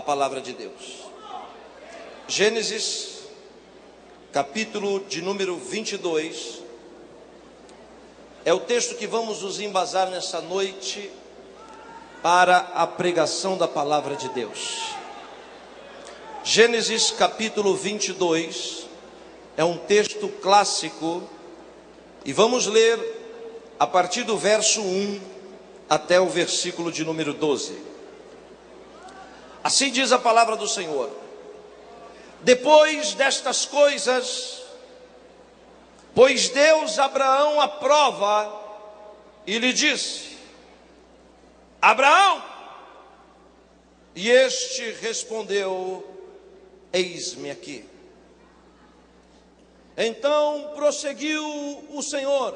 palavra de Deus. Gênesis, capítulo de número 22, é o texto que vamos nos embasar nessa noite para a pregação da palavra de Deus. Gênesis capítulo 22 é um texto clássico e vamos ler a partir do verso 1 até o versículo de número 12. Assim diz a palavra do Senhor: depois destas coisas, pôs Deus Abraão à prova e lhe disse: Abraão! E este respondeu: eis-me aqui. Então prosseguiu o Senhor: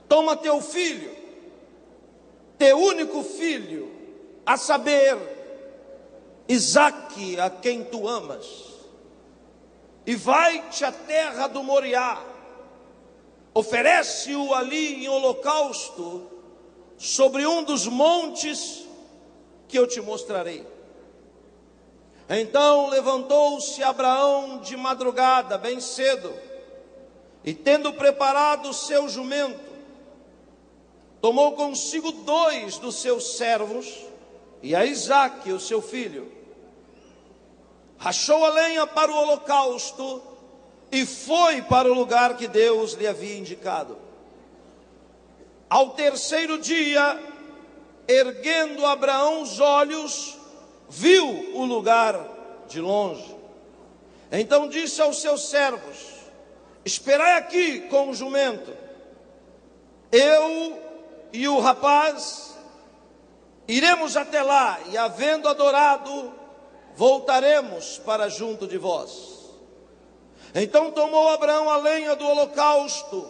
toma teu filho, teu único filho, a saber, Isaque, a quem tu amas, e vai-te à terra do Moriá, oferece-o ali em holocausto sobre um dos montes que eu te mostrarei. Então levantou-se Abraão de madrugada, bem cedo, e tendo preparado o seu jumento, tomou consigo 2 dos seus servos e a Isaque, o seu filho, rachou a lenha para o holocausto e foi para o lugar que Deus lhe havia indicado. Ao terceiro dia, erguendo Abraão os olhos, viu o lugar de longe. Então disse aos seus servos: esperai aqui com o jumento, eu e o rapaz iremos até lá, e havendo adorado, voltaremos para junto de vós. Então tomou Abraão a lenha do holocausto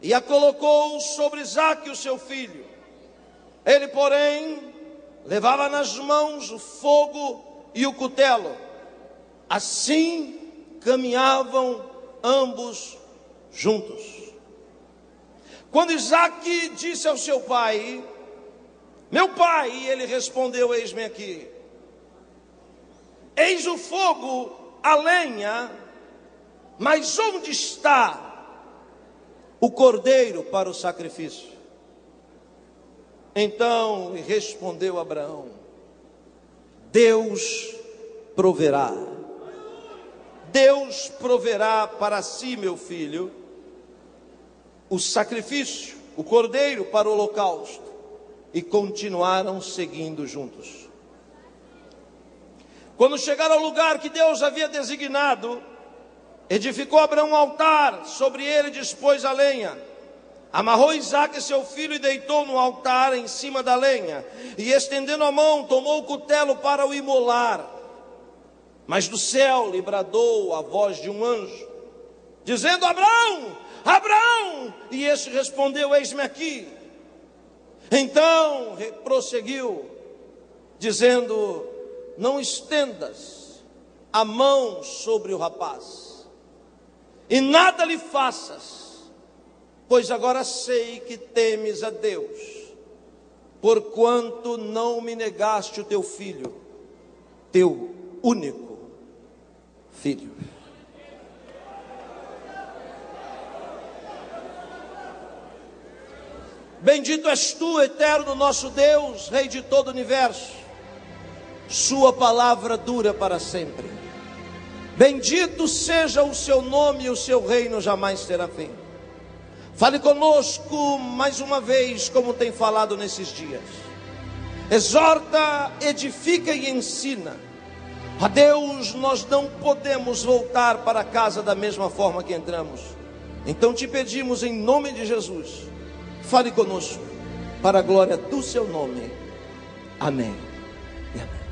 e a colocou sobre Isaque, o seu filho. Ele, porém, levava nas mãos o fogo e o cutelo. Assim caminhavam ambos juntos. Quando Isaque disse ao seu pai: meu pai, e ele respondeu: eis-me aqui. Eis o fogo, a lenha, mas onde está o cordeiro para o sacrifício? Então respondeu Abraão: Deus proverá. Deus proverá para si, meu filho, o sacrifício, o cordeiro para o holocausto. E continuaram seguindo juntos. Quando chegaram ao lugar que Deus havia designado, edificou Abraão um altar, sobre ele dispôs a lenha. Amarrou Isaque, seu filho, e deitou no altar em cima da lenha. E estendendo a mão, tomou o cutelo para o imolar. Mas do céu lhe bradou a voz de um anjo, dizendo: Abraão, Abraão! E este respondeu: eis-me aqui. Então prosseguiu, dizendo: não estendas a mão sobre o rapaz, e nada lhe faças, pois agora sei que temes a Deus, porquanto não me negaste o teu filho, teu único filho. Bendito és tu, eterno nosso Deus, Rei de todo o universo. Sua palavra dura para sempre. Bendito seja o seu nome, e o seu reino jamais terá fim. Fale conosco mais uma vez, como tem falado nesses dias. Exorta, edifica e ensina. A Deus, nós não podemos voltar para casa da mesma forma que entramos. Então te pedimos em nome de Jesus, fale conosco, para a glória do seu nome. Amém e amém.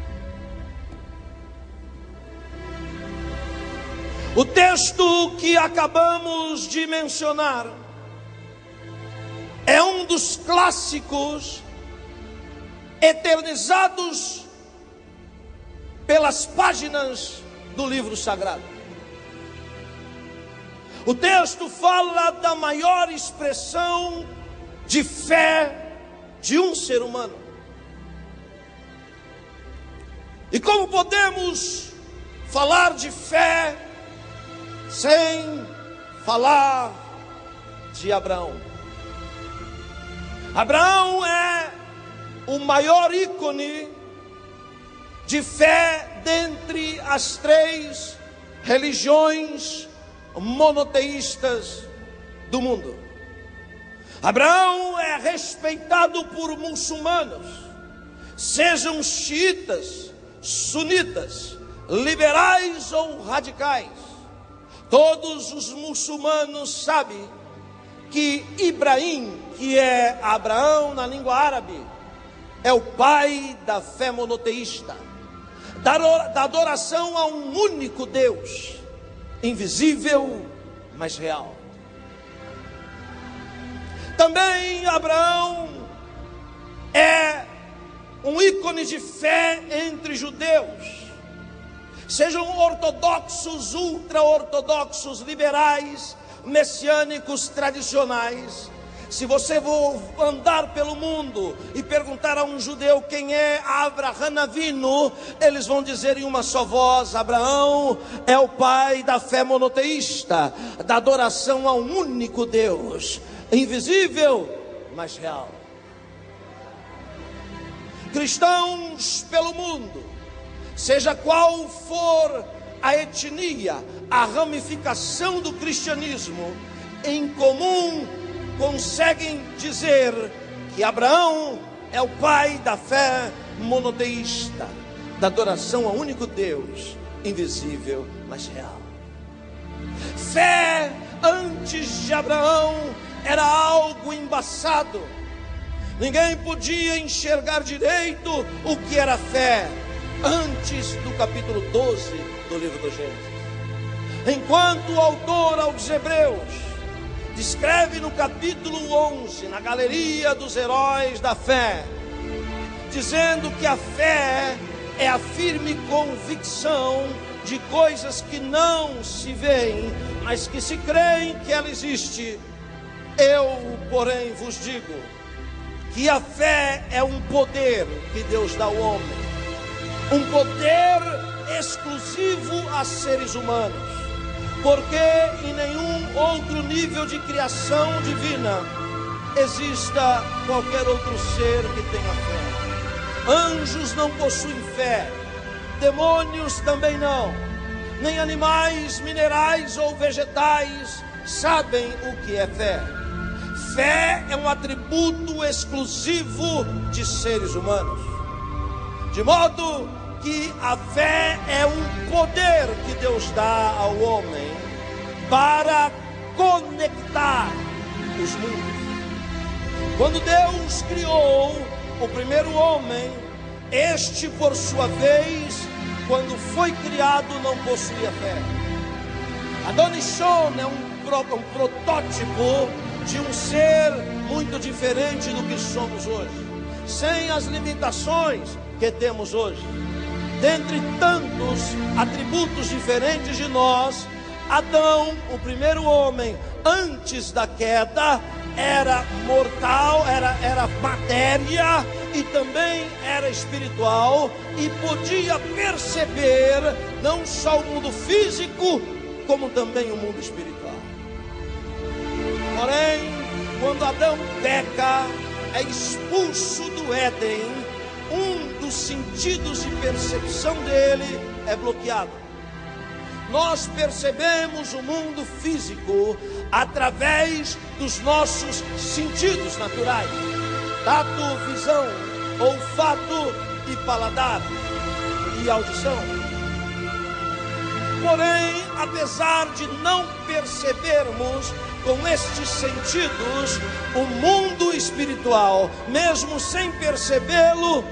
O texto que acabamos de mencionar é um dos clássicos eternizados pelas páginas do livro sagrado. O texto fala da maior expressão de fé de um ser humano. E como podemos falar de fé sem falar de Abraão? Abraão é o maior ícone de fé dentre as três religiões monoteístas do mundo. Abraão é respeitado por muçulmanos, sejam xiitas, sunitas, liberais ou radicais. Todos os muçulmanos sabem que Ibrahim, que é Abraão na língua árabe, é o pai da fé monoteísta, da adoração a um único Deus, invisível, mas real. Também Abraão é um ícone de fé entre judeus, sejam ortodoxos, ultra-ortodoxos, liberais, messiânicos, tradicionais. Se você for andar pelo mundo e perguntar a um judeu quem é Avraham Avinu, eles vão dizer em uma só voz: Abraão é o pai da fé monoteísta, da adoração a um único Deus, invisível, mas real. Cristãos pelo mundo, seja qual for a etnia, a ramificação do cristianismo, em comum conseguem dizer que Abraão é o pai da fé monoteísta, da adoração ao único Deus, invisível, mas real. Fé antes de Abraão era algo embaçado. Ninguém podia enxergar direito o que era fé antes do capítulo 12 do livro do Gênesis. Enquanto o autor aos Hebreus descreve no capítulo 11, na galeria dos heróis da fé, dizendo que a fé é a firme convicção de coisas que não se veem, mas que se creem que ela existe. Eu, porém, vos digo que a fé é um poder que Deus dá ao homem, um poder exclusivo a seres humanos, porque em nenhum outro nível de criação divina exista qualquer outro ser que tenha fé. Anjos não possuem fé, demônios também não, nem animais, minerais ou vegetais sabem o que é fé. Fé é um atributo exclusivo de seres humanos, de modo que a fé é um poder que Deus dá ao homem para conectar os mundos. Quando Deus criou o primeiro homem, este, por sua vez, quando foi criado, não possuía fé. Adonishon é um protótipo de um ser muito diferente do que somos hoje, sem as limitações que temos hoje. Dentre tantos atributos diferentes de nós, Adão, o primeiro homem, antes da queda, era mortal, era matéria e também era espiritual, e podia perceber não só o mundo físico, como também o mundo espiritual. Porém, quando Adão peca, é expulso do Éden, um dos sentidos de percepção dele é bloqueado. Nós percebemos o mundo físico através dos nossos sentidos naturais: tato, visão, olfato e paladar e audição. Porém, apesar de não percebermos com estes sentidos o mundo espiritual, mesmo sem percebê-lo,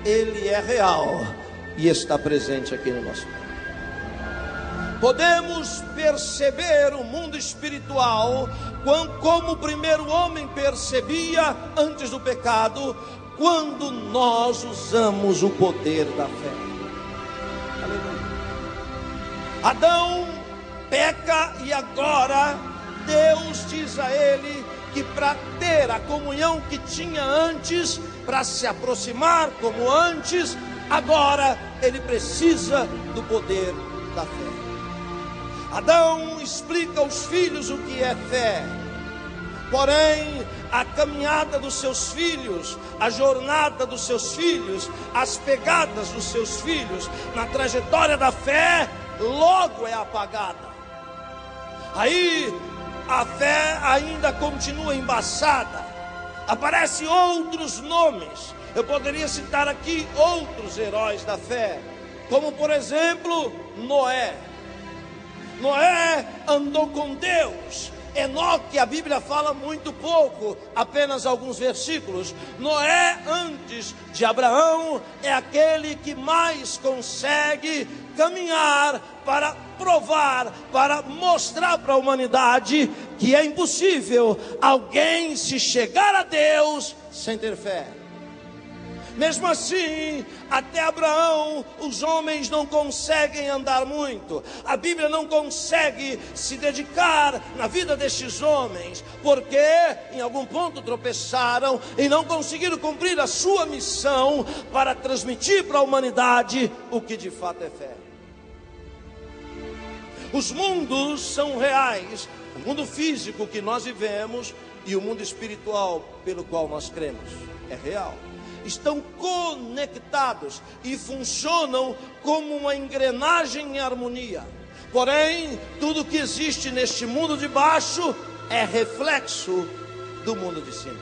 ele é real e está presente aqui no nosso mundo. Podemos perceber o mundo espiritual como o primeiro homem percebia antes do pecado, quando nós usamos o poder da fé. Aleluia. Adão peca e agora Deus diz a ele que para ter a comunhão que tinha antes, para se aproximar como antes, Agora ele precisa do poder da fé. Adão explica aos filhos o que é fé. Porém, a caminhada dos seus filhos, a jornada dos seus filhos, as pegadas dos seus filhos na trajetória da fé, logo é apagada. Aí a fé ainda continua embaçada. Aparecem outros nomes. Eu poderia citar aqui outros heróis da fé, como por exemplo Noé. Noé andou com Deus. Enoque, a Bíblia fala muito pouco, apenas alguns versículos. Noé, antes de Abraão, é aquele que mais consegue caminhar para provar, para mostrar para a humanidade que é impossível alguém se chegar a Deus sem ter fé. Mesmo assim, até Abraão, os homens não conseguem andar muito. A Bíblia não consegue se dedicar na vida destes homens, porque em algum ponto tropeçaram e não conseguiram cumprir a sua missão para transmitir para a humanidade o que de fato é fé. Os mundos são reais, o mundo físico que nós vivemos e o mundo espiritual pelo qual nós cremos é real. Estão conectados e funcionam como uma engrenagem em harmonia. Porém, tudo que existe neste mundo de baixo é reflexo do mundo de cima.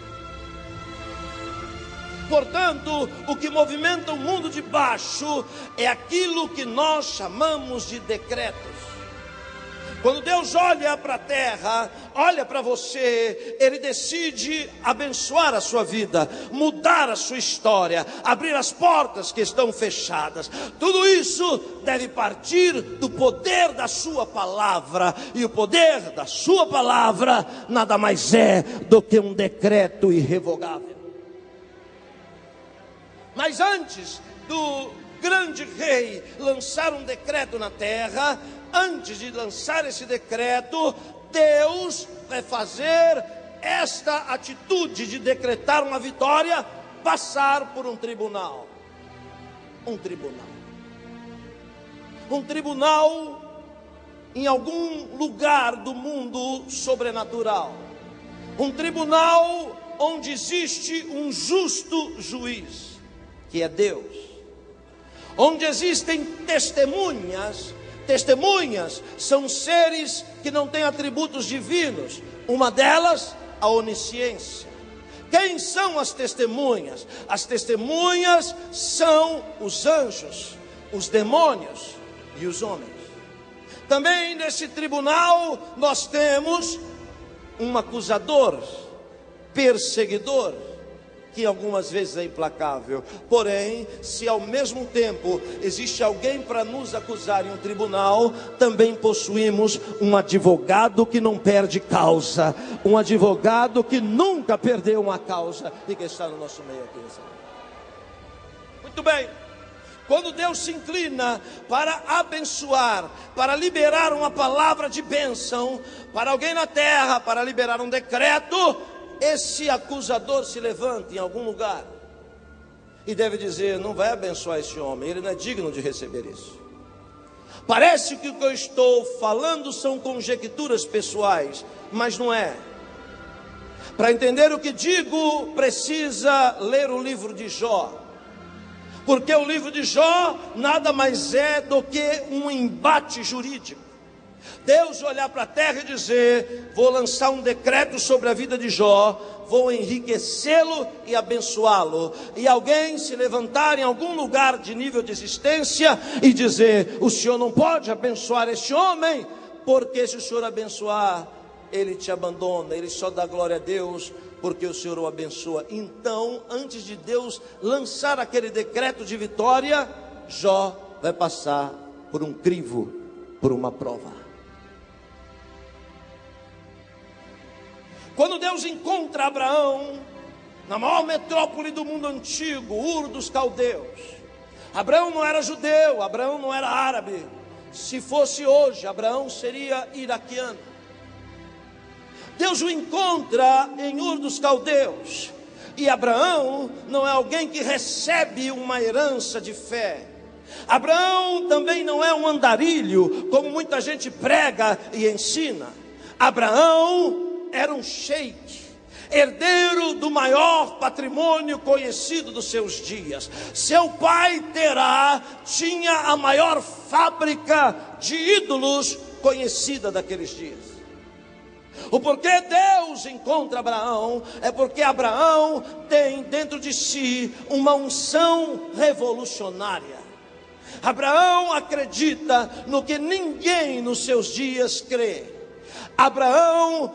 Portanto, o que movimenta o mundo de baixo é aquilo que nós chamamos de decretos. Quando Deus olha para a terra, olha para você, Ele decide abençoar a sua vida, mudar a sua história, abrir as portas que estão fechadas. Tudo isso deve partir do poder da sua palavra. E o poder da sua palavra nada mais é do que um decreto irrevogável. Mas antes do grande rei lançar um decreto na terra, antes de lançar esse decreto, Deus vai fazer esta atitude de decretar uma vitória, passar por um tribunal. Um tribunal em algum lugar do mundo sobrenatural. Um tribunal onde existe um justo juiz, que é Deus. Onde existem testemunhas. Testemunhas são seres que não têm atributos divinos. Uma delas, a onisciência. Quem são as testemunhas? As testemunhas são os anjos, os demônios e os homens. Também nesse tribunal nós temos um acusador, perseguidor, que algumas vezes é implacável. Porém, se ao mesmo tempo existe alguém para nos acusar em um tribunal, também possuímos um advogado que não perde causa, um advogado que nunca perdeu uma causa e que está no nosso meio aqui. Muito bem. Quando Deus se inclina para abençoar, para liberar uma palavra de bênção para alguém na terra, para liberar um decreto, esse acusador se levanta em algum lugar e deve dizer: não vai abençoar esse homem, ele não é digno de receber isso. Parece que o que eu estou falando são conjecturas pessoais, mas não é. Para entender o que digo, precisa ler o livro de Jó. Porque o livro de Jó nada mais é do que um embate jurídico. Deus olhar para a terra e dizer: vou lançar um decreto sobre a vida de Jó, vou enriquecê-lo e abençoá-lo. E alguém se levantar em algum lugar de nível de existência e dizer: o Senhor não pode abençoar este homem, porque se o Senhor abençoar, ele te abandona, ele só dá glória a Deus porque o Senhor o abençoa. Então, antes de Deus lançar aquele decreto de vitória, Jó vai passar por um crivo, por uma prova. Quando Deus encontra Abraão na maior metrópole do mundo antigo, Ur dos Caldeus, Abraão não era judeu, Abraão não era árabe. Se fosse hoje, Abraão seria iraquiano. Deus o encontra em Ur dos Caldeus. E Abraão não é alguém que recebe uma herança de fé. Abraão também não é um andarilho, como muita gente prega e ensina. Abraão era um sheik, herdeiro do maior patrimônio conhecido dos seus dias. Seu pai Terá tinha a maior fábrica de ídolos conhecida daqueles dias. O porquê Deus encontra Abraão é porque Abraão tem dentro de si uma unção revolucionária. Abraão acredita no que ninguém nos seus dias crê. Abraão,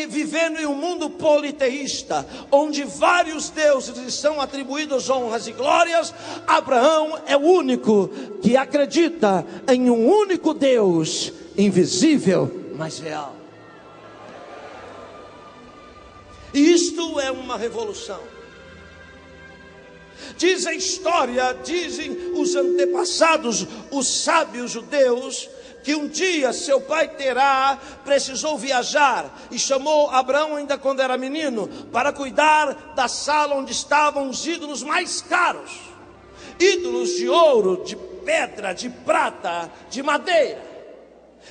vivendo em um mundo politeísta, onde vários deuses lhe são atribuídos honras e glórias, Abraão é o único que acredita em um único Deus, invisível, mas real. E isto é uma revolução. Diz a história, dizem os antepassados, os sábios judeus, que um dia seu pai Terá precisou viajar e chamou Abraão, ainda quando era menino, para cuidar da sala onde estavam os ídolos mais caros. Ídolos de ouro, de pedra, de prata, de madeira.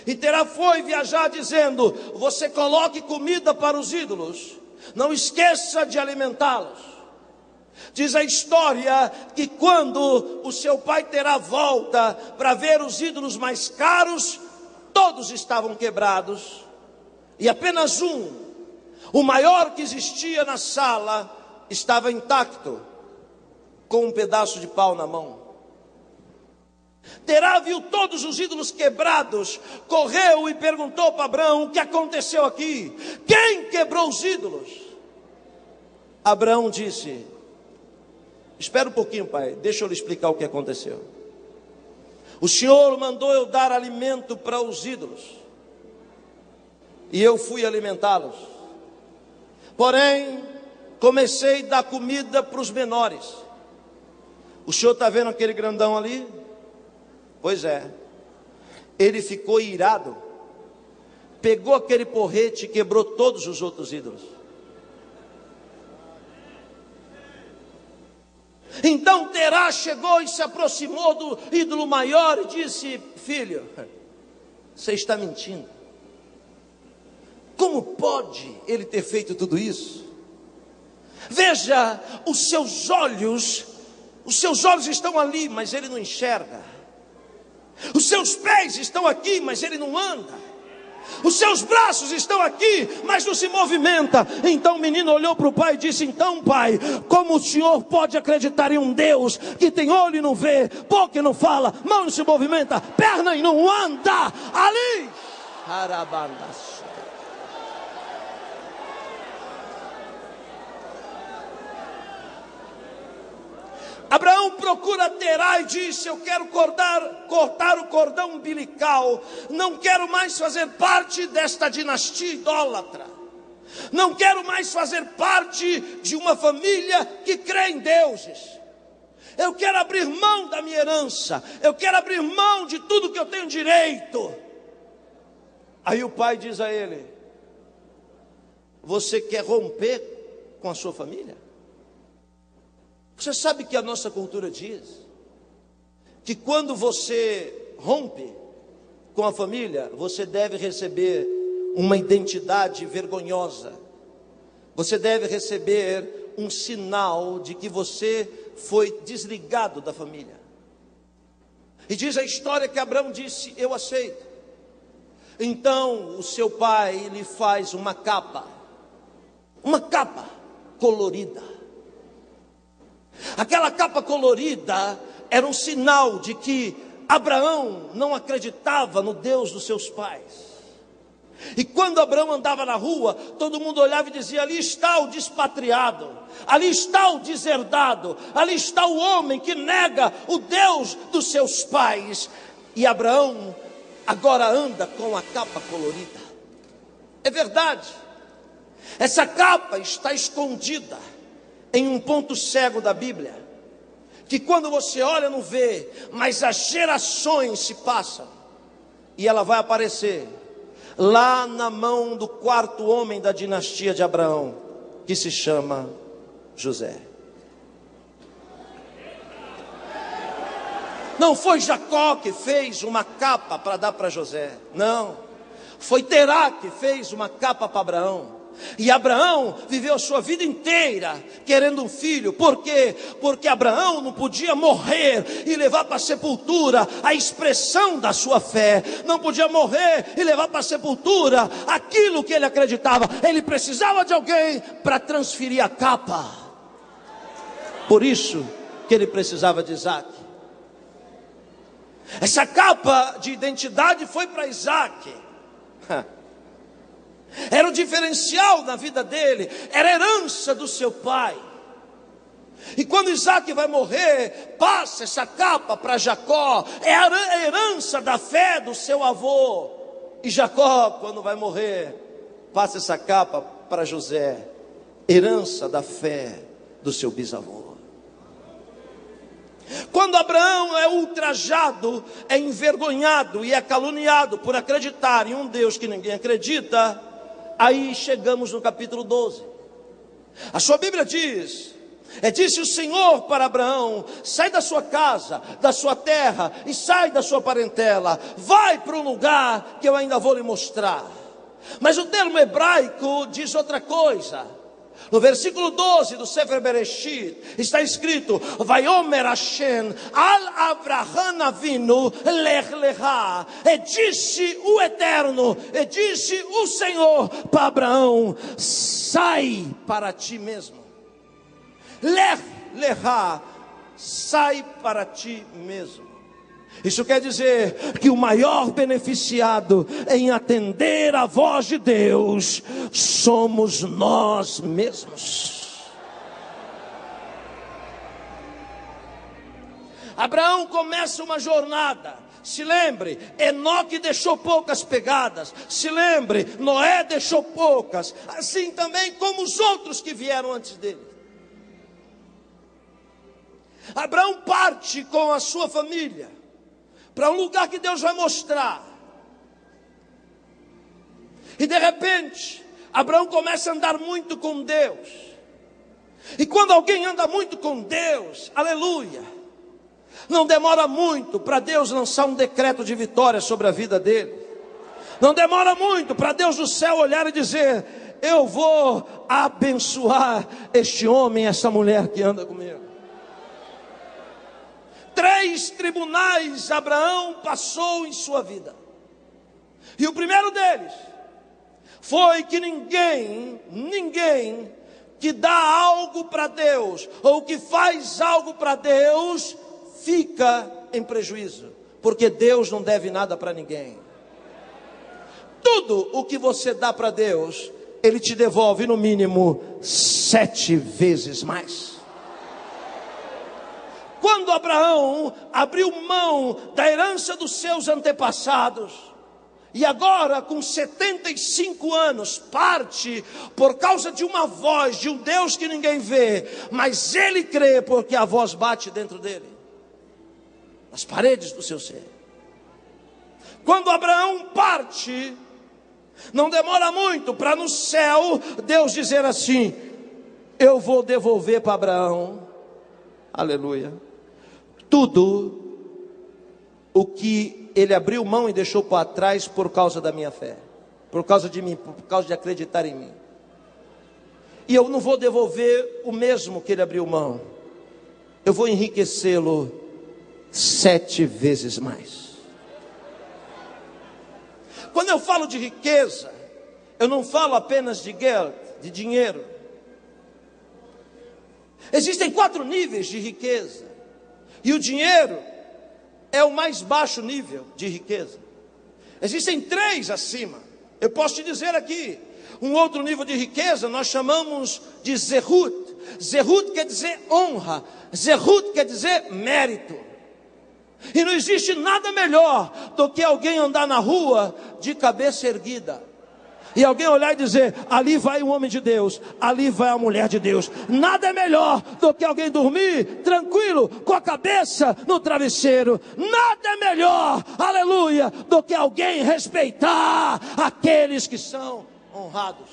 E Terá foi viajar dizendo: você coloque comida para os ídolos, não esqueça de alimentá-los. Diz a história que quando o seu pai Terá volta para ver os ídolos mais caros, todos estavam quebrados, e apenas um, o maior que existia na sala, estava intacto, com um pedaço de pau na mão. Terá viu todos os ídolos quebrados, correu e perguntou para Abraão: o que aconteceu aqui? Quem quebrou os ídolos? Abraão disse: espera um pouquinho, pai, deixa eu lhe explicar o que aconteceu. O Senhor mandou eu dar alimento para os ídolos, e eu fui alimentá-los. Porém, comecei a dar comida para os menores. O senhor está vendo aquele grandão ali? Pois é. Ele ficou irado, pegou aquele porrete e quebrou todos os outros ídolos. Então Terá chegou e se aproximou do ídolo maior e disse: filho, você está mentindo. Como pode ele ter feito tudo isso? Veja, os seus olhos estão ali, mas ele não enxerga. Os seus pés estão aqui, mas ele não anda. Os seus braços estão aqui, mas não se movimenta. Então o menino olhou para o pai e disse: então, pai, como o senhor pode acreditar em um Deus que tem olho e não vê, boca e não fala, mão não se movimenta, perna e não anda? Ali, Abraão procura Terá e disse: eu quero cortar o cordão umbilical. Não quero mais fazer parte desta dinastia idólatra. Não quero mais fazer parte de uma família que crê em deuses. Eu quero abrir mão da minha herança. Eu quero abrir mão de tudo que eu tenho direito. Aí o pai diz a ele: você quer romper com a sua família? Você sabe que a nossa cultura diz que quando você rompe com a família, você deve receber uma identidade vergonhosa. Você deve receber um sinal de que você foi desligado da família. E diz a história que Abraão disse: eu aceito. Então o seu pai lhe faz uma capa colorida. Aquela capa colorida era um sinal de que Abraão não acreditava no Deus dos seus pais. E quando Abraão andava na rua, todo mundo olhava e dizia: ali está o despatriado, ali está o deserdado, ali está o homem que nega o Deus dos seus pais. E Abraão agora anda com a capa colorida. É verdade, essa capa está escondida em um ponto cego da Bíblia, que quando você olha não vê, mas as gerações se passam, e ela vai aparecer lá na mão do quarto homem da dinastia de Abraão, que se chama José. Não foi Jacó que fez uma capa para dar para José, não. Foi Terá que fez uma capa para Abraão. E Abraão viveu a sua vida inteira querendo um filho. Por quê? Porque Abraão não podia morrer e levar para a sepultura a expressão da sua fé. Não podia morrer e levar para a sepultura aquilo que ele acreditava. Ele precisava de alguém para transferir a capa. Por isso que ele precisava de Isaac. Essa capa de identidade foi para Isaac. Era o diferencial da vida dele, era a herança do seu pai. E quando Isaac vai morrer, passa essa capa para Jacó, é a herança da fé do seu avô. E Jacó, quando vai morrer, passa essa capa para José, herança da fé do seu bisavô. Quando Abraão é ultrajado, é envergonhado e é caluniado por acreditar em um Deus que ninguém acredita, aí chegamos no capítulo 12. A sua Bíblia diz: disse o Senhor para Abraão: sai da sua casa, da sua terra e sai da sua parentela, vai para um lugar que eu ainda vou lhe mostrar. Mas o termo hebraico diz outra coisa. No versículo 12 do Sefer Bereshit está escrito: Vayomer Hashem al Avraham Avinu lech lecha. E disse o Eterno, e disse o Senhor para Abraão: sai para ti mesmo. Lech lecha, sai para ti mesmo. Isso quer dizer que o maior beneficiado em atender a voz de Deus somos nós mesmos. Abraão começa uma jornada. Se lembre, Enoque deixou poucas pegadas. Se lembre, Noé deixou poucas. Assim também como os outros que vieram antes dele. Abraão parte com a sua família para um lugar que Deus vai mostrar. E de repente, Abraão começa a andar muito com Deus. E quando alguém anda muito com Deus, aleluia, não demora muito para Deus lançar um decreto de vitória sobre a vida dele. Não demora muito para Deus do céu olhar e dizer: eu vou abençoar este homem, essa mulher que anda comigo. 3 tribunais Abraão passou em sua vida. E o primeiro deles foi que ninguém que dá algo para Deus, ou que faz algo para Deus, fica em prejuízo. Porque Deus não deve nada para ninguém. Tudo o que você dá para Deus, Ele te devolve no mínimo 7 vezes mais. Quando Abraão abriu mão da herança dos seus antepassados, e agora com 75 anos, parte por causa de uma voz de um Deus que ninguém vê, mas ele crê porque a voz bate dentro dele, nas paredes do seu ser. Quando Abraão parte, não demora muito para no céu Deus dizer assim: eu vou devolver para Abraão, aleluia, tudo o que ele abriu mão e deixou para trás por causa da minha fé, por causa de mim, por causa de acreditar em mim. E eu não vou devolver o mesmo que ele abriu mão, eu vou enriquecê-lo 7 vezes mais. Quando eu falo de riqueza, eu não falo apenas de Geld, de dinheiro. Existem 4 níveis de riqueza. E o dinheiro é o mais baixo nível de riqueza. Existem 3 acima. Eu posso te dizer aqui, um outro nível de riqueza nós chamamos de Zehut. Zehut quer dizer honra. Zehut quer dizer mérito. E não existe nada melhor do que alguém andar na rua de cabeça erguida. E alguém olhar e dizer: ali vai o homem de Deus, ali vai a mulher de Deus. Nada é melhor do que alguém dormir tranquilo, com a cabeça no travesseiro. Nada é melhor, aleluia, do que alguém respeitar aqueles que são honrados.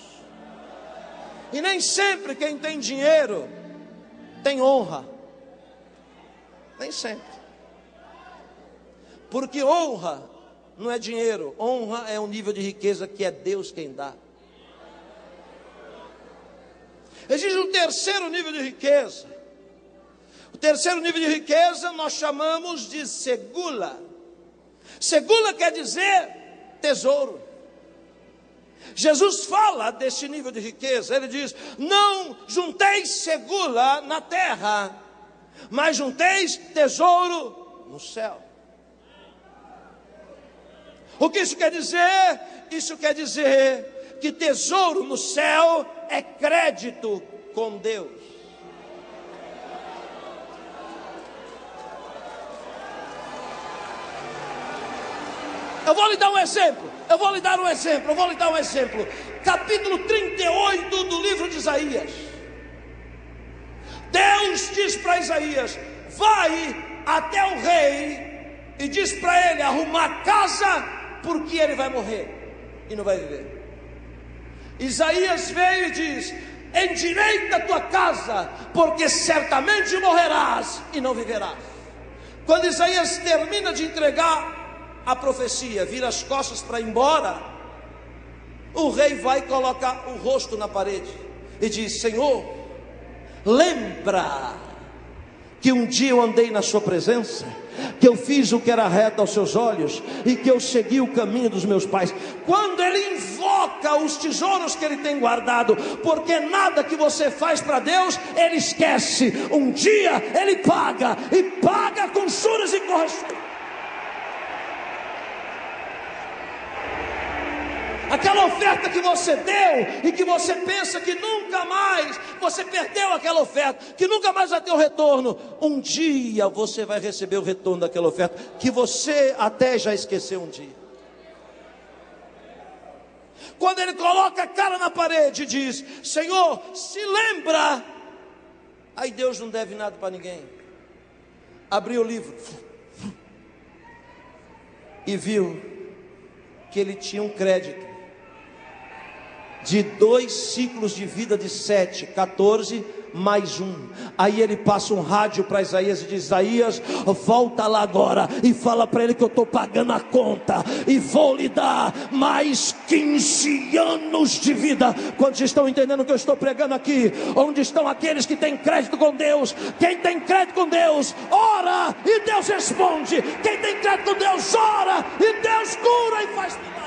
E nem sempre quem tem dinheiro tem honra? Nem sempre. Porque honra não é dinheiro, honra é um nível de riqueza que é Deus quem dá. Existe um terceiro nível de riqueza. O terceiro nível de riqueza nós chamamos de segula. Segula quer dizer tesouro. Jesus fala desse nível de riqueza. Ele diz: não junteis segula na terra, mas junteis tesouro no céu. O que isso quer dizer? Isso quer dizer que tesouro no céu é crédito com Deus. Eu vou lhe dar um exemplo. Capítulo 38 do livro de Isaías. Deus diz para Isaías: vai até o rei e diz para ele arrumar casa, porque ele vai morrer e não vai viver. Isaías veio e diz: endireita a tua casa, porque certamente morrerás e não viverás. Quando Isaías termina de entregar a profecia, vira as costas para ir embora, o rei vai colocar o rosto na parede e diz: Senhor, lembra que um dia eu andei na sua presença, que eu fiz o que era reto aos seus olhos e que eu segui o caminho dos meus pais. Quando ele invoca os tesouros que ele tem guardado, porque nada que você faz para Deus ele esquece. Um dia ele paga, e paga com juros e correções. Aquela oferta que você deu e que você pensa que nunca mais, você perdeu aquela oferta, que nunca mais vai ter o retorno. Um dia você vai receber o retorno daquela oferta, que você até já esqueceu um dia. Quando ele coloca a cara na parede e diz: Senhor, se lembra. Aí Deus não deve nada para ninguém. Abriu o livro e viu que ele tinha um crédito de 2 ciclos de vida de 7, 14 mais 1. Aí ele passa um rádio para Isaías e diz: Isaías, volta lá agora e fala para ele que eu estou pagando a conta e vou lhe dar mais 15 anos de vida. Quantos estão entendendo o que eu estou pregando aqui? Onde estão aqueles que têm crédito com Deus? Quem tem crédito com Deus, ora e Deus responde. Quem tem crédito com Deus, ora e Deus cura e faz milagre.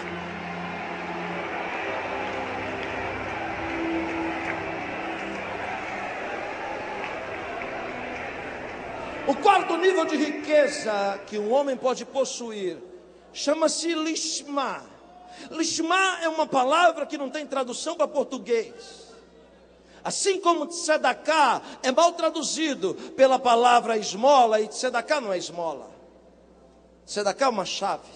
O quarto nível de riqueza que um homem pode possuir chama-se lishma. Lishma é uma palavra que não tem tradução para português. Assim como tzedakah é mal traduzido pela palavra esmola, e tzedakah não é esmola. Tzedakah é uma chave.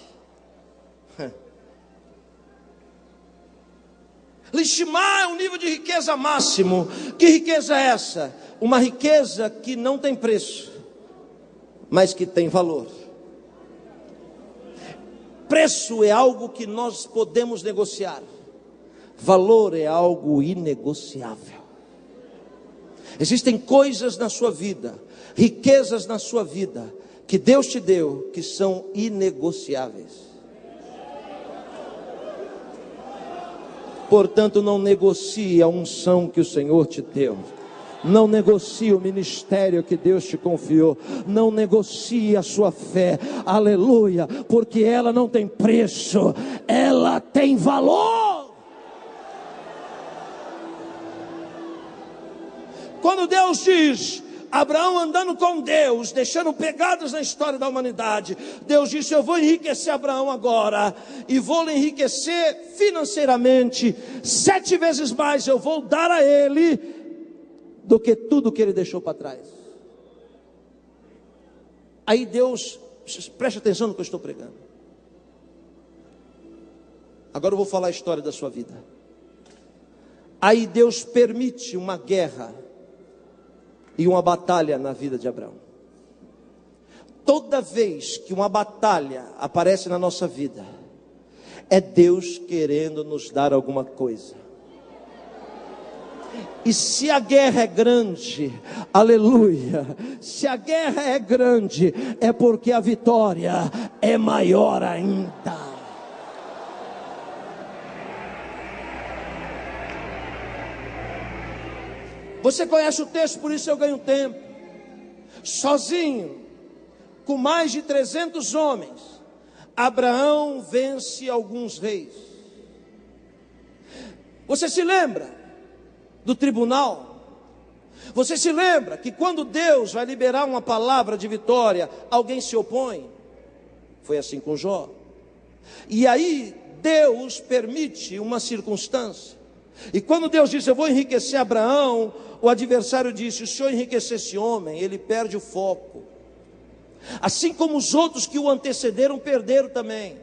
Lishma é um nível de riqueza máximo. Que riqueza é essa? Uma riqueza que não tem preço, mas que tem valor. Preço é algo que nós podemos negociar. Valor é algo inegociável. Existem coisas na sua vida, riquezas na sua vida, que Deus te deu, que são inegociáveis. Portanto, não negocie a unção que o Senhor te deu. Não negocie o ministério que Deus te confiou. Não negocie a sua fé. Aleluia. Porque ela não tem preço. Ela tem valor. Quando Deus diz, Abraão andando com Deus, deixando pegadas na história da humanidade, Deus disse: eu vou enriquecer Abraão agora, e vou lhe enriquecer financeiramente, 7 vezes mais eu vou dar a ele do que tudo que ele deixou para trás. Aí Deus, preste atenção no que eu estou pregando. Agora eu vou falar a história da sua vida. Aí Deus permite uma guerra e uma batalha na vida de Abraão. Toda vez que uma batalha aparece na nossa vida, é Deus querendo nos dar alguma coisa. E se a guerra é grande, aleluia, se a guerra é grande, é porque a vitória é maior ainda. Você conhece o texto, por isso eu ganho tempo. Sozinho, com mais de 300 homens, Abraão vence alguns reis. Você se lembra do tribunal? Você se lembra que quando Deus vai liberar uma palavra de vitória, alguém se opõe? Foi assim com Jó. E aí Deus permite uma circunstância. E quando Deus disse: eu vou enriquecer Abraão, o adversário disse: o senhor enriquecer esse homem, ele perde o foco. Assim como os outros que o antecederam perderam também.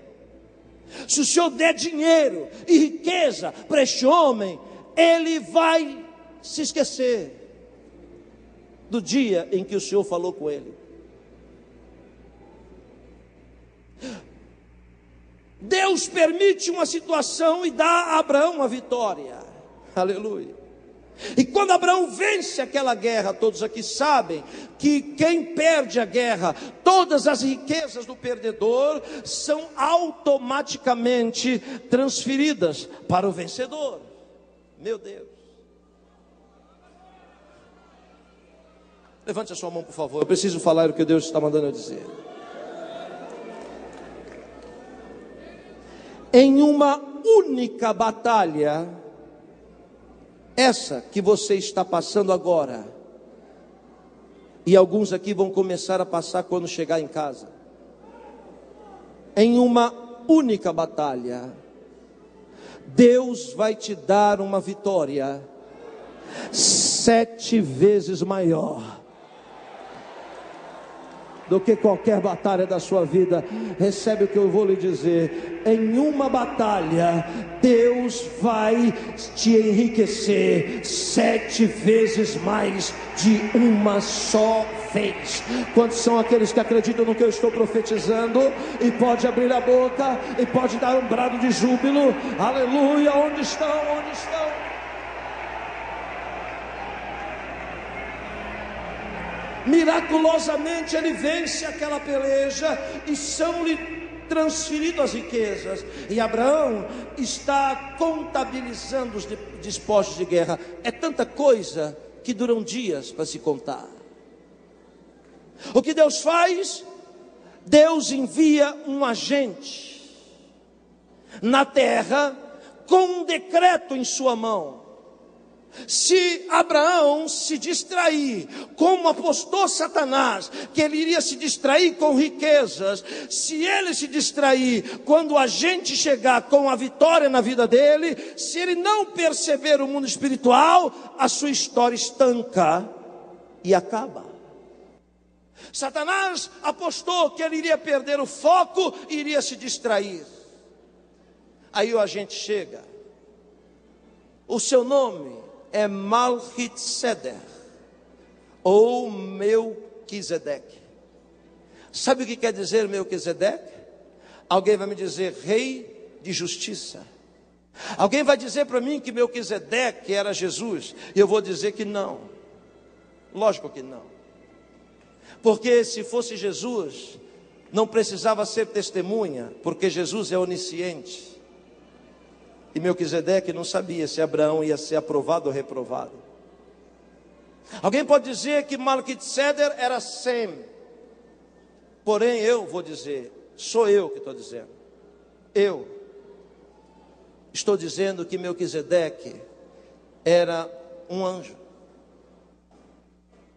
Se o senhor der dinheiro e riqueza para este homem, ele vai se esquecer do dia em que o senhor falou com ele. Deus permite uma situação e dá a Abraão a vitória. Aleluia. E quando Abraão vence aquela guerra, todos aqui sabem que quem perde a guerra, todas as riquezas do perdedor são automaticamente transferidas para o vencedor. Meu Deus. Levante a sua mão, por favor. Eu preciso falar o que Deus está mandando eu dizer. Em uma única batalha, essa que você está passando agora, e alguns aqui vão começar a passar quando chegar em casa, em uma única batalha, Deus vai te dar uma vitória 7 vezes maior do que qualquer batalha da sua vida. Recebe o que eu vou lhe dizer. Em uma batalha, Deus vai te enriquecer 7 vezes mais de uma só vez. Quantos são aqueles que acreditam no que eu estou profetizando? E pode abrir a boca e pode dar um brado de júbilo. Aleluia. Onde estão? Onde estão? Miraculosamente ele vence aquela peleja e são-lhe transferidas as riquezas. E Abraão está contabilizando os despojos de guerra. É tanta coisa que duram dias para se contar. O que Deus faz? Deus envia um agente na terra com um decreto em sua mão. Se Abraão se distrair, como apostou Satanás, que ele iria se distrair com riquezas, se ele se distrair quando a gente chegar com a vitória na vida dele, se ele não perceber o mundo espiritual, a sua história estanca e acaba. Satanás apostou que ele iria perder o foco e iria se distrair. Aí o agente chega. O seu nome é Melquisedeque, ou Melquisedeque. Sabe o que quer dizer Melquisedeque? Alguém vai me dizer rei de justiça. Alguém vai dizer para mim que Melquisedeque era Jesus, e eu vou dizer que não. Lógico que não. Porque se fosse Jesus, não precisava ser testemunha, porque Jesus é onisciente. E Melquisedeque não sabia se Abraão ia ser aprovado ou reprovado. Alguém pode dizer que Melquisedeque era Sem. Porém eu vou dizer, sou eu que estou dizendo. Eu estou dizendo que Melquisedeque era um anjo,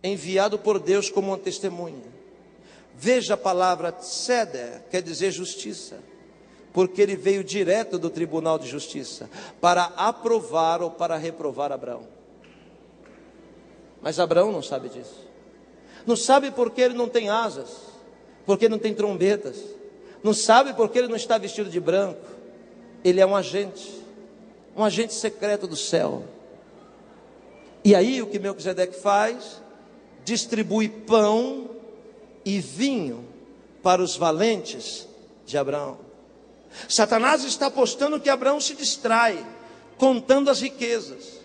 enviado por Deus como uma testemunha. Veja a palavra Tseder, quer dizer justiça. Porque ele veio direto do tribunal de justiça para aprovar ou para reprovar Abraão. Mas Abraão não sabe disso. Não sabe porque ele não tem asas, porque não tem trombetas. Não sabe porque ele não está vestido de branco. Ele é um agente secreto do céu. E aí o que Melquisedeque faz? Distribui pão e vinho para os valentes de Abraão. Satanás está apostando que Abraão se distrai, contando as riquezas.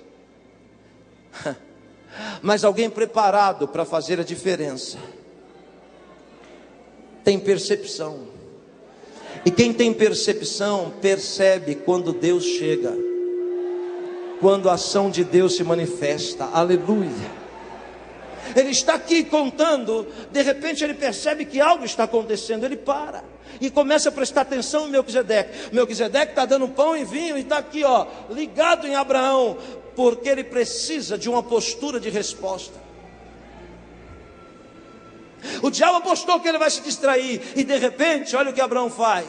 Mas alguém preparado para fazer a diferença tem percepção. E quem tem percepção percebe quando Deus chega, quando a ação de Deus se manifesta. Aleluia. Ele está aqui contando, de repente ele percebe que algo está acontecendo, ele para e começa a prestar atenção em Melquisedeque. Melquisedeque está dando pão e vinho e está aqui, ligado em Abraão, porque ele precisa de uma postura de resposta. O diabo apostou que ele vai se distrair, e de repente, olha o que Abraão faz.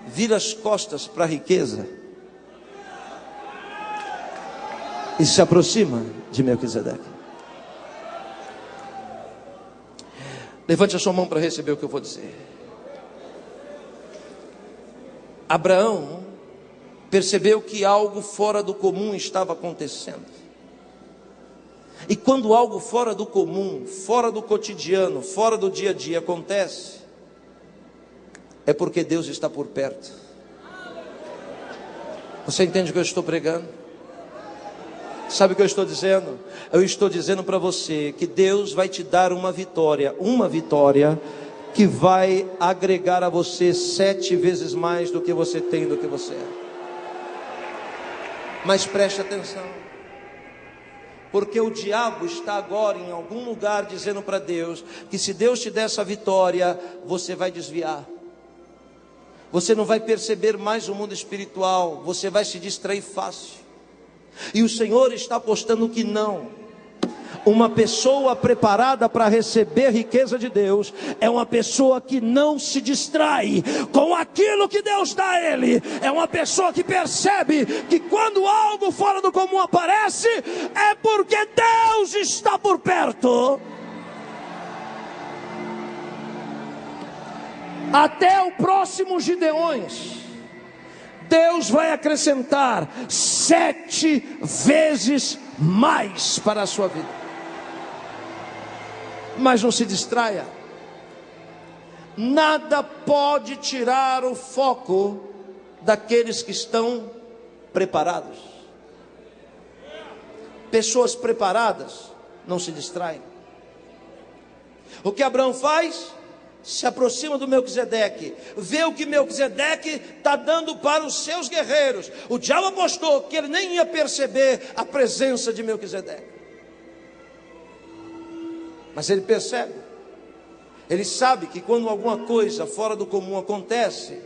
Vira as costas para a riqueza e se aproxima de Melquisedeque. Levante a sua mão para receber o que eu vou dizer. Abraão percebeu que algo fora do comum estava acontecendo. E quando algo fora do comum, fora do cotidiano, fora do dia a dia acontece, é porque Deus está por perto. Você entende o que eu estou pregando? Sabe o que eu estou dizendo? Eu estou dizendo para você que Deus vai te dar uma vitória que vai agregar a você 7 vezes mais do que você tem, do que você é. Mas preste atenção, porque o diabo está agora em algum lugar dizendo para Deus que se Deus te der essa vitória, você vai desviar. Você não vai perceber mais o mundo espiritual, você vai se distrair fácil. E o Senhor está apostando que não. Uma pessoa preparada para receber riqueza de Deus é uma pessoa que não se distrai com aquilo que Deus dá a ele. É uma pessoa que percebe que quando algo fora do comum aparece, é porque Deus está por perto. Até o próximo Gideões, Deus vai acrescentar 7 vezes mais para a sua vida. Mas não se distraia. Nada pode tirar o foco daqueles que estão preparados. Pessoas preparadas não se distraem. O que Abraão faz? Se aproxima do Melquisedeque, vê o que Melquisedeque está dando para os seus guerreiros. O diabo apostou que ele nem ia perceber a presença de Melquisedeque, mas ele percebe. Ele sabe que quando alguma coisa fora do comum acontece,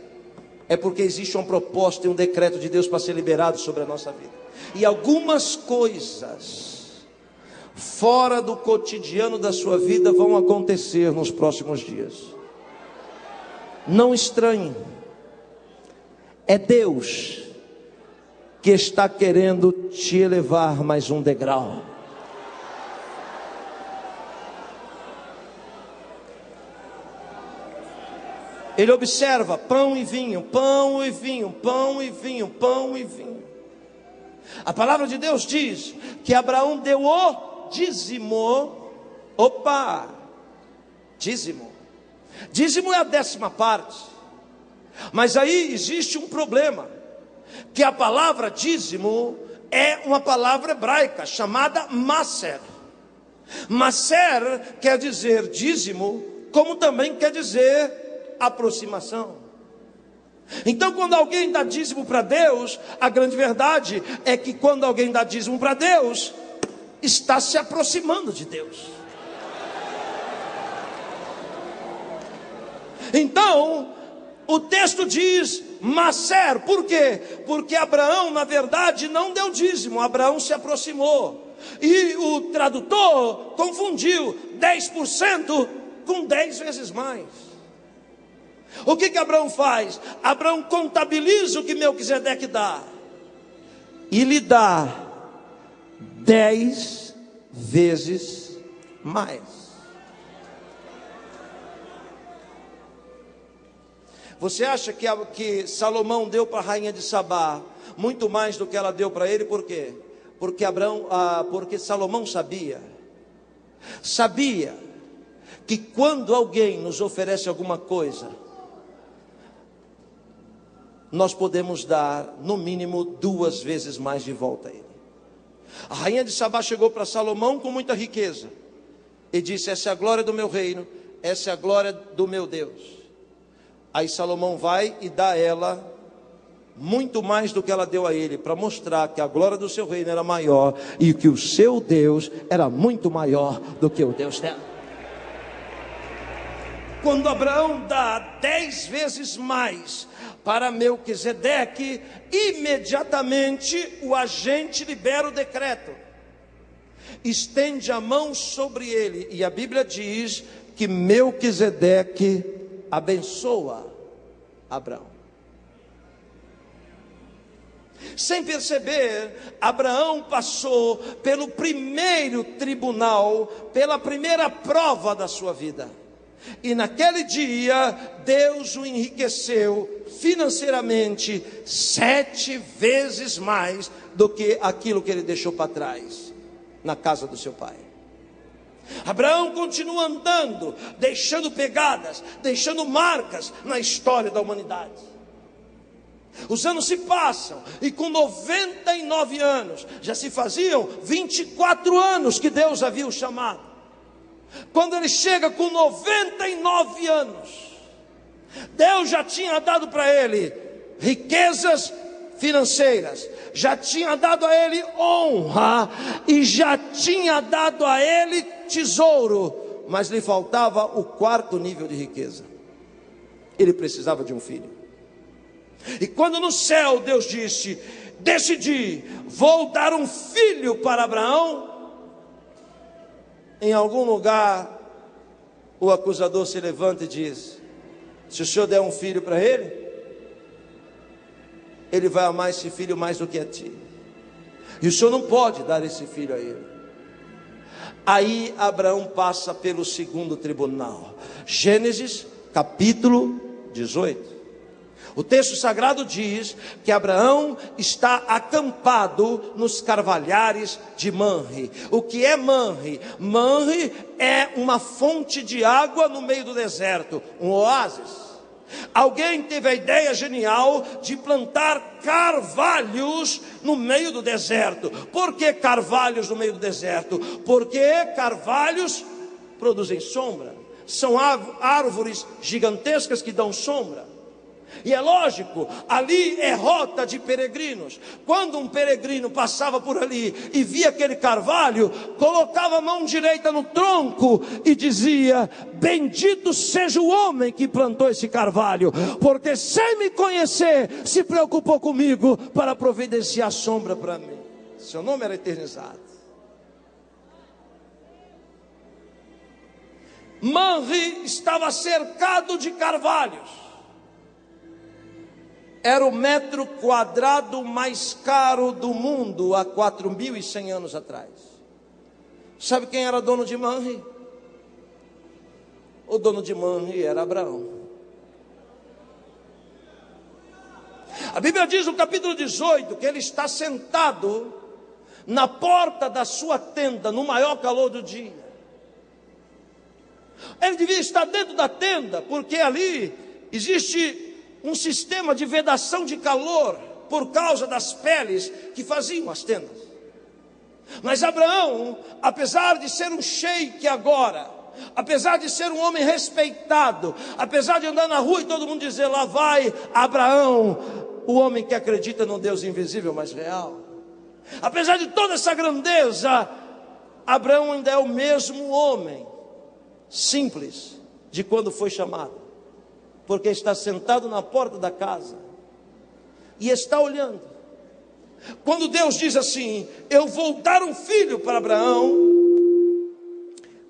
é porque existe uma proposta e um decreto de Deus para ser liberado sobre a nossa vida. E algumas coisas fora do cotidiano da sua vida vão acontecer nos próximos dias. Não estranhe. É Deus que está querendo te elevar mais um degrau. Ele observa pão e vinho, pão e vinho, pão e vinho, pão e vinho. A palavra de Deus diz que Abraão deu o dízimo. Dízimo. Dízimo é a 10ª parte. Mas aí existe um problema, que a palavra dízimo é uma palavra hebraica chamada maser. Maser quer dizer dízimo, como também quer dizer aproximação. Então, quando alguém dá dízimo para Deus, a grande verdade é que quando alguém dá dízimo para Deus, está se aproximando de Deus. Então, o texto diz maser, por quê? Porque Abraão, na verdade, não deu dízimo, Abraão se aproximou. E o tradutor confundiu 10% com 10 vezes mais. O que Abraão faz? Abraão contabiliza o que Melquisedeque dá e lhe dá 10 vezes mais. Você acha que Salomão deu para a rainha de Sabá muito mais do que ela deu para ele? Por quê? Porque Salomão sabia que quando alguém nos oferece alguma coisa, nós podemos dar no mínimo 2 vezes mais de volta a ele. A rainha de Sabá chegou para Salomão com muita riqueza e disse: essa é a glória do meu reino, essa é a glória do meu Deus. Aí Salomão vai e dá a ela muito mais do que ela deu a ele, para mostrar que a glória do seu reino era maior e que o seu Deus era muito maior do que o Deus dela. Quando Abraão dá 10 vezes mais para Melquisedeque, imediatamente o agente libera o decreto, estende a mão sobre ele, e a Bíblia diz que Melquisedeque abençoa Abraão. Sem perceber, Abraão passou pelo primeiro tribunal, pela primeira prova da sua vida. E naquele dia, Deus o enriqueceu financeiramente 7 vezes mais do que aquilo que ele deixou para trás, na casa do seu pai. Abraão continua andando, deixando pegadas, deixando marcas na história da humanidade. Os anos se passam e com 99 anos, já se faziam 24 anos que Deus havia o chamado. Quando ele chega com 99 anos, Deus já tinha dado para ele riquezas financeiras, já tinha dado a ele honra e já tinha dado a ele tesouro, mas lhe faltava o 4º nível de riqueza. Ele precisava de um filho. E quando no céu Deus disse: decidi, vou dar um filho para Abraão, em algum lugar o acusador se levanta e diz: se o senhor der um filho para ele, ele vai amar esse filho mais do que a ti, e o senhor não pode dar esse filho a ele. Aí Abraão passa pelo 2º tribunal. Gênesis capítulo 18. O texto sagrado diz que Abraão está acampado nos carvalhares de Manre. O que é Manre? Manre é uma fonte de água no meio do deserto, um oásis. Alguém teve a ideia genial de plantar carvalhos no meio do deserto. Por que carvalhos no meio do deserto? Porque carvalhos produzem sombra. São árvores gigantescas que dão sombra. E é lógico, ali é rota de peregrinos. Quando um peregrino passava por ali e via aquele carvalho, colocava a mão direita no tronco e dizia: bendito seja o homem que plantou esse carvalho, porque sem me conhecer se preocupou comigo para providenciar sombra para mim. Seu nome era eternizado. Manre estava cercado de carvalhos. Era o metro quadrado mais caro do mundo há 4.100 anos atrás. Sabe quem era dono de Manre? O dono de Manre era Abraão. A Bíblia diz no capítulo 18 que ele está sentado na porta da sua tenda no maior calor do dia. Ele devia estar dentro da tenda, porque ali existe um sistema de vedação de calor por causa das peles que faziam as tendas. Mas Abraão, apesar de ser um sheik agora, apesar de ser um homem respeitado, apesar de andar na rua e todo mundo dizer: lá vai Abraão, o homem que acredita num Deus invisível, mas real. Apesar de toda essa grandeza, Abraão ainda é o mesmo homem simples de quando foi chamado, porque está sentado na porta da casa e está olhando. Quando Deus diz assim: eu vou dar um filho para Abraão,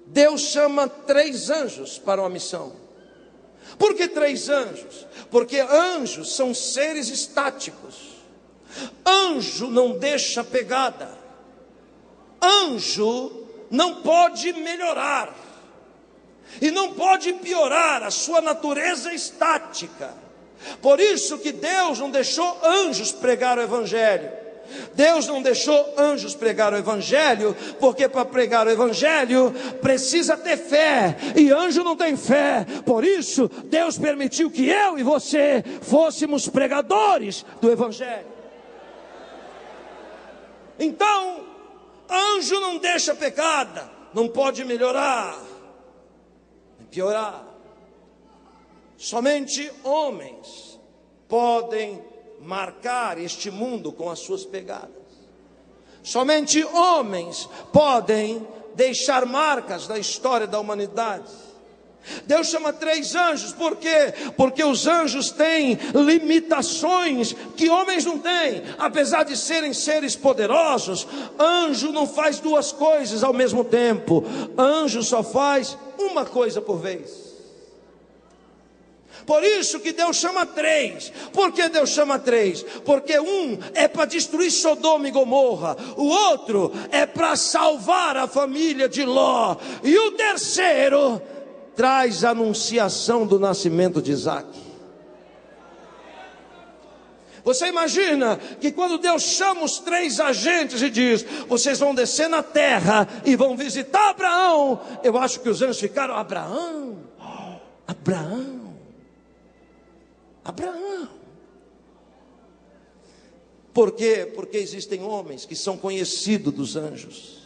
Deus chama 3 anjos para uma missão. Por que 3 anjos? Porque anjos são seres estáticos. Anjo não deixa pegada. Anjo não pode melhorar e não pode piorar, a sua natureza estática. Por isso que Deus não deixou anjos pregar o evangelho. Deus não deixou anjos pregar o evangelho, porque para pregar o evangelho precisa ter fé, e anjo não tem fé. Por isso Deus permitiu que eu e você fôssemos pregadores do evangelho. Então, anjo não deixa pecada, não pode melhorar, piorar. Somente homens podem marcar este mundo com as suas pegadas. Somente homens podem deixar marcas na história da humanidade. Deus chama 3 anjos, por quê? Porque os anjos têm limitações que homens não têm. Apesar de serem seres poderosos, anjo não faz 2 coisas ao mesmo tempo. Anjo só faz uma coisa por vez. Por isso que Deus chama 3. Por que Deus chama 3? Porque um é para destruir Sodoma e Gomorra, o outro é para salvar a família de Ló, e o terceiro traz a anunciação do nascimento de Isaac. Você imagina que quando Deus chama os 3 agentes e diz: vocês vão descer na terra e vão visitar Abraão. Eu acho que os anjos ficaram: Abraão, Abraão, Abraão. Por quê? Porque existem homens que são conhecidos dos anjos.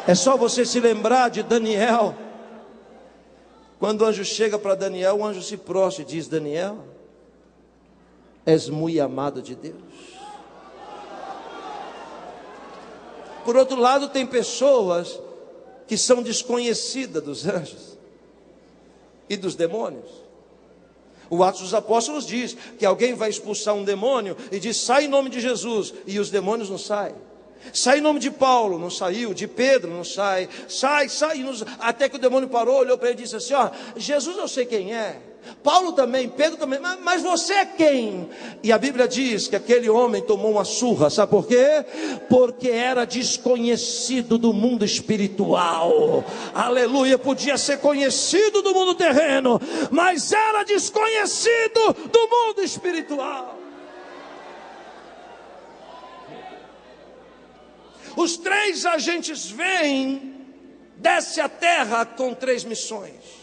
É só você se lembrar de Daniel. Quando o anjo chega para Daniel, o anjo se prostra e diz: Daniel, és muito amado de Deus. Por outro lado, tem pessoas que são desconhecidas dos anjos e dos demônios. O Atos dos Apóstolos diz que alguém vai expulsar um demônio e diz: sai em nome de Jesus, e os demônios não saem. Sai em nome de Paulo, não saiu. De Pedro, não sai. Sai, até que o demônio parou, olhou para ele e disse assim: ó, Jesus eu sei quem é, Paulo também, Pedro também, mas você é quem? E a Bíblia diz que aquele homem tomou uma surra. Sabe por quê? Porque era desconhecido do mundo espiritual. Aleluia. Podia ser conhecido do mundo terreno, mas era desconhecido do mundo espiritual. Os 3 agentes vêm, desce a terra com 3 missões.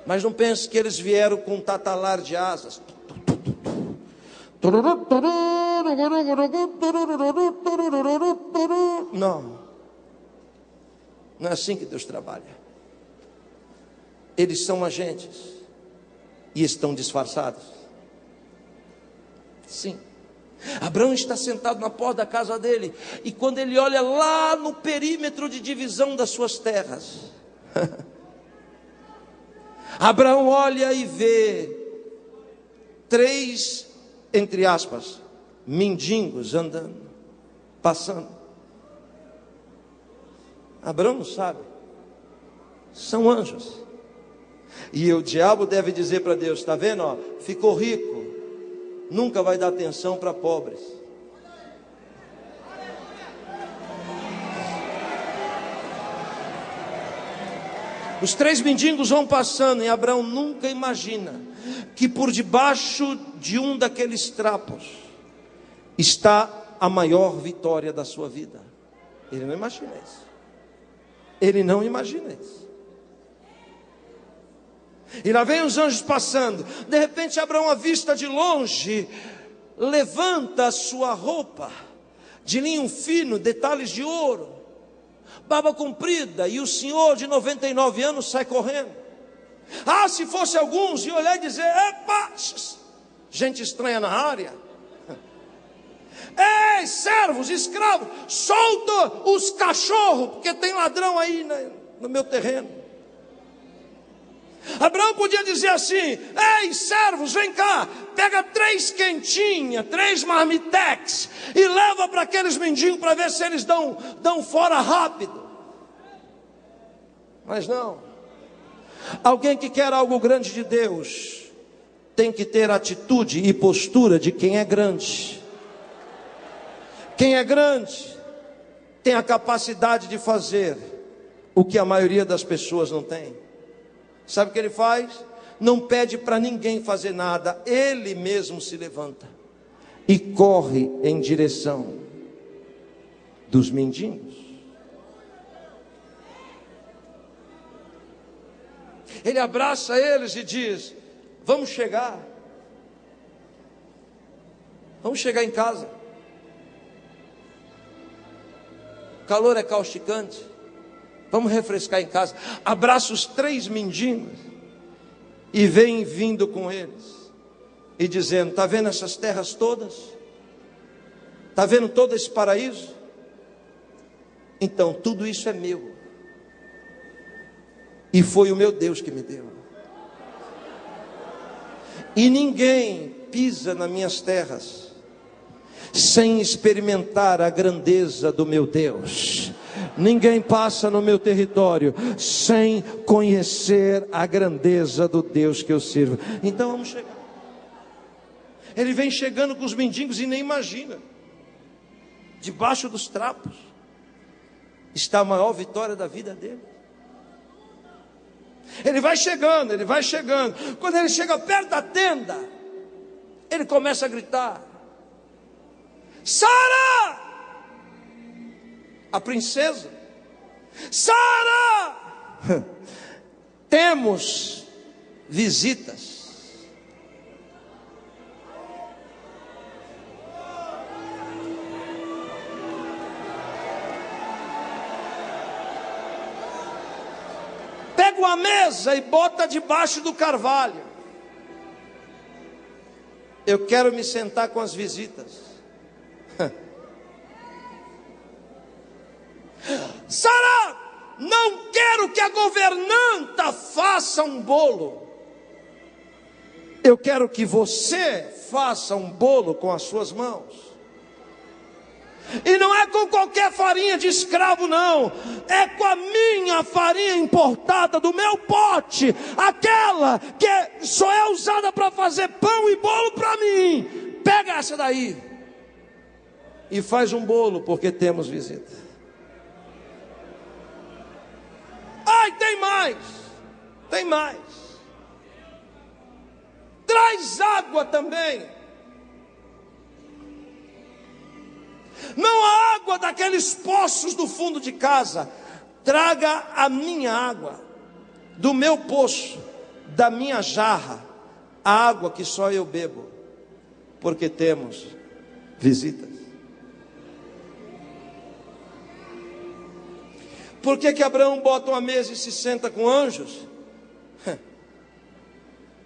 Mas não pense que eles vieram com um tatalar de asas. Não. Não é assim que Deus trabalha. Eles são agentes e estão disfarçados. Sim. Abraão está sentado na porta da casa dele, e quando ele olha lá no perímetro de divisão das suas terras, Abraão olha e vê 3, entre aspas, mendigos andando, passando. Abraão não sabe, são anjos. E o diabo deve dizer para Deus: está vendo, ó, ficou rico, nunca vai dar atenção para pobres. Os 3 mendigos vão passando, e Abraão nunca imagina que por debaixo de um daqueles trapos está a maior vitória da sua vida. Ele não imagina isso. Ele não imagina isso. E lá vem os anjos passando. De repente Abraão avista de longe, levanta a sua roupa de linho fino, detalhes de ouro, barba comprida, e o senhor de 99 anos sai correndo. Ah, se fosse alguns, e olhar e dizer: epa, gente estranha na área. Ei, servos, escravos, solta os cachorros, porque tem ladrão aí no meu terreno. Abraão podia dizer assim: ei, servos, vem cá, pega 3 quentinhas, 3 marmitex, e leva para aqueles mendigos para ver se eles dão fora rápido. Mas não. Alguém que quer algo grande de Deus tem que ter atitude e postura de quem é grande. Quem é grande tem a capacidade de fazer o que a maioria das pessoas não tem. Sabe o que ele faz? Não pede para ninguém fazer nada, ele mesmo se levanta e corre em direção dos mendigos. Ele abraça eles e diz: vamos chegar em casa. O calor é causticante, vamos refrescar em casa. Abraça os 3 mendigos e vem vindo com eles e dizendo: está vendo essas terras todas? Está vendo todo esse paraíso? Então tudo isso é meu, e foi o meu Deus que me deu. E ninguém pisa nas minhas terras sem experimentar a grandeza do meu Deus. Ninguém passa no meu território sem conhecer a grandeza do Deus que eu sirvo. Então vamos chegar. Ele vem chegando com os mendigos e nem imagina. Debaixo dos trapos está a maior vitória da vida dele. Ele vai chegando, ele vai chegando. Quando ele chega perto da tenda, ele começa a gritar: Sara! A princesa: Sara! Temos visitas. Pega uma mesa e bota debaixo do carvalho. Eu quero me sentar com as visitas. Sara, não quero que a governanta faça um bolo. Eu quero que você faça um bolo com as suas mãos. E não é com qualquer farinha de escravo, não. É com a minha farinha importada do meu pote. Aquela que só é usada para fazer pão e bolo para mim. Pega essa daí e faz um bolo, porque temos visita. Ai, tem mais. Tem mais. Traz água também. Não a água daqueles poços do fundo de casa. Traga a minha água, do meu poço, da minha jarra, a água que só eu bebo, porque temos visitas. Por que Abraão bota uma mesa e se senta com anjos?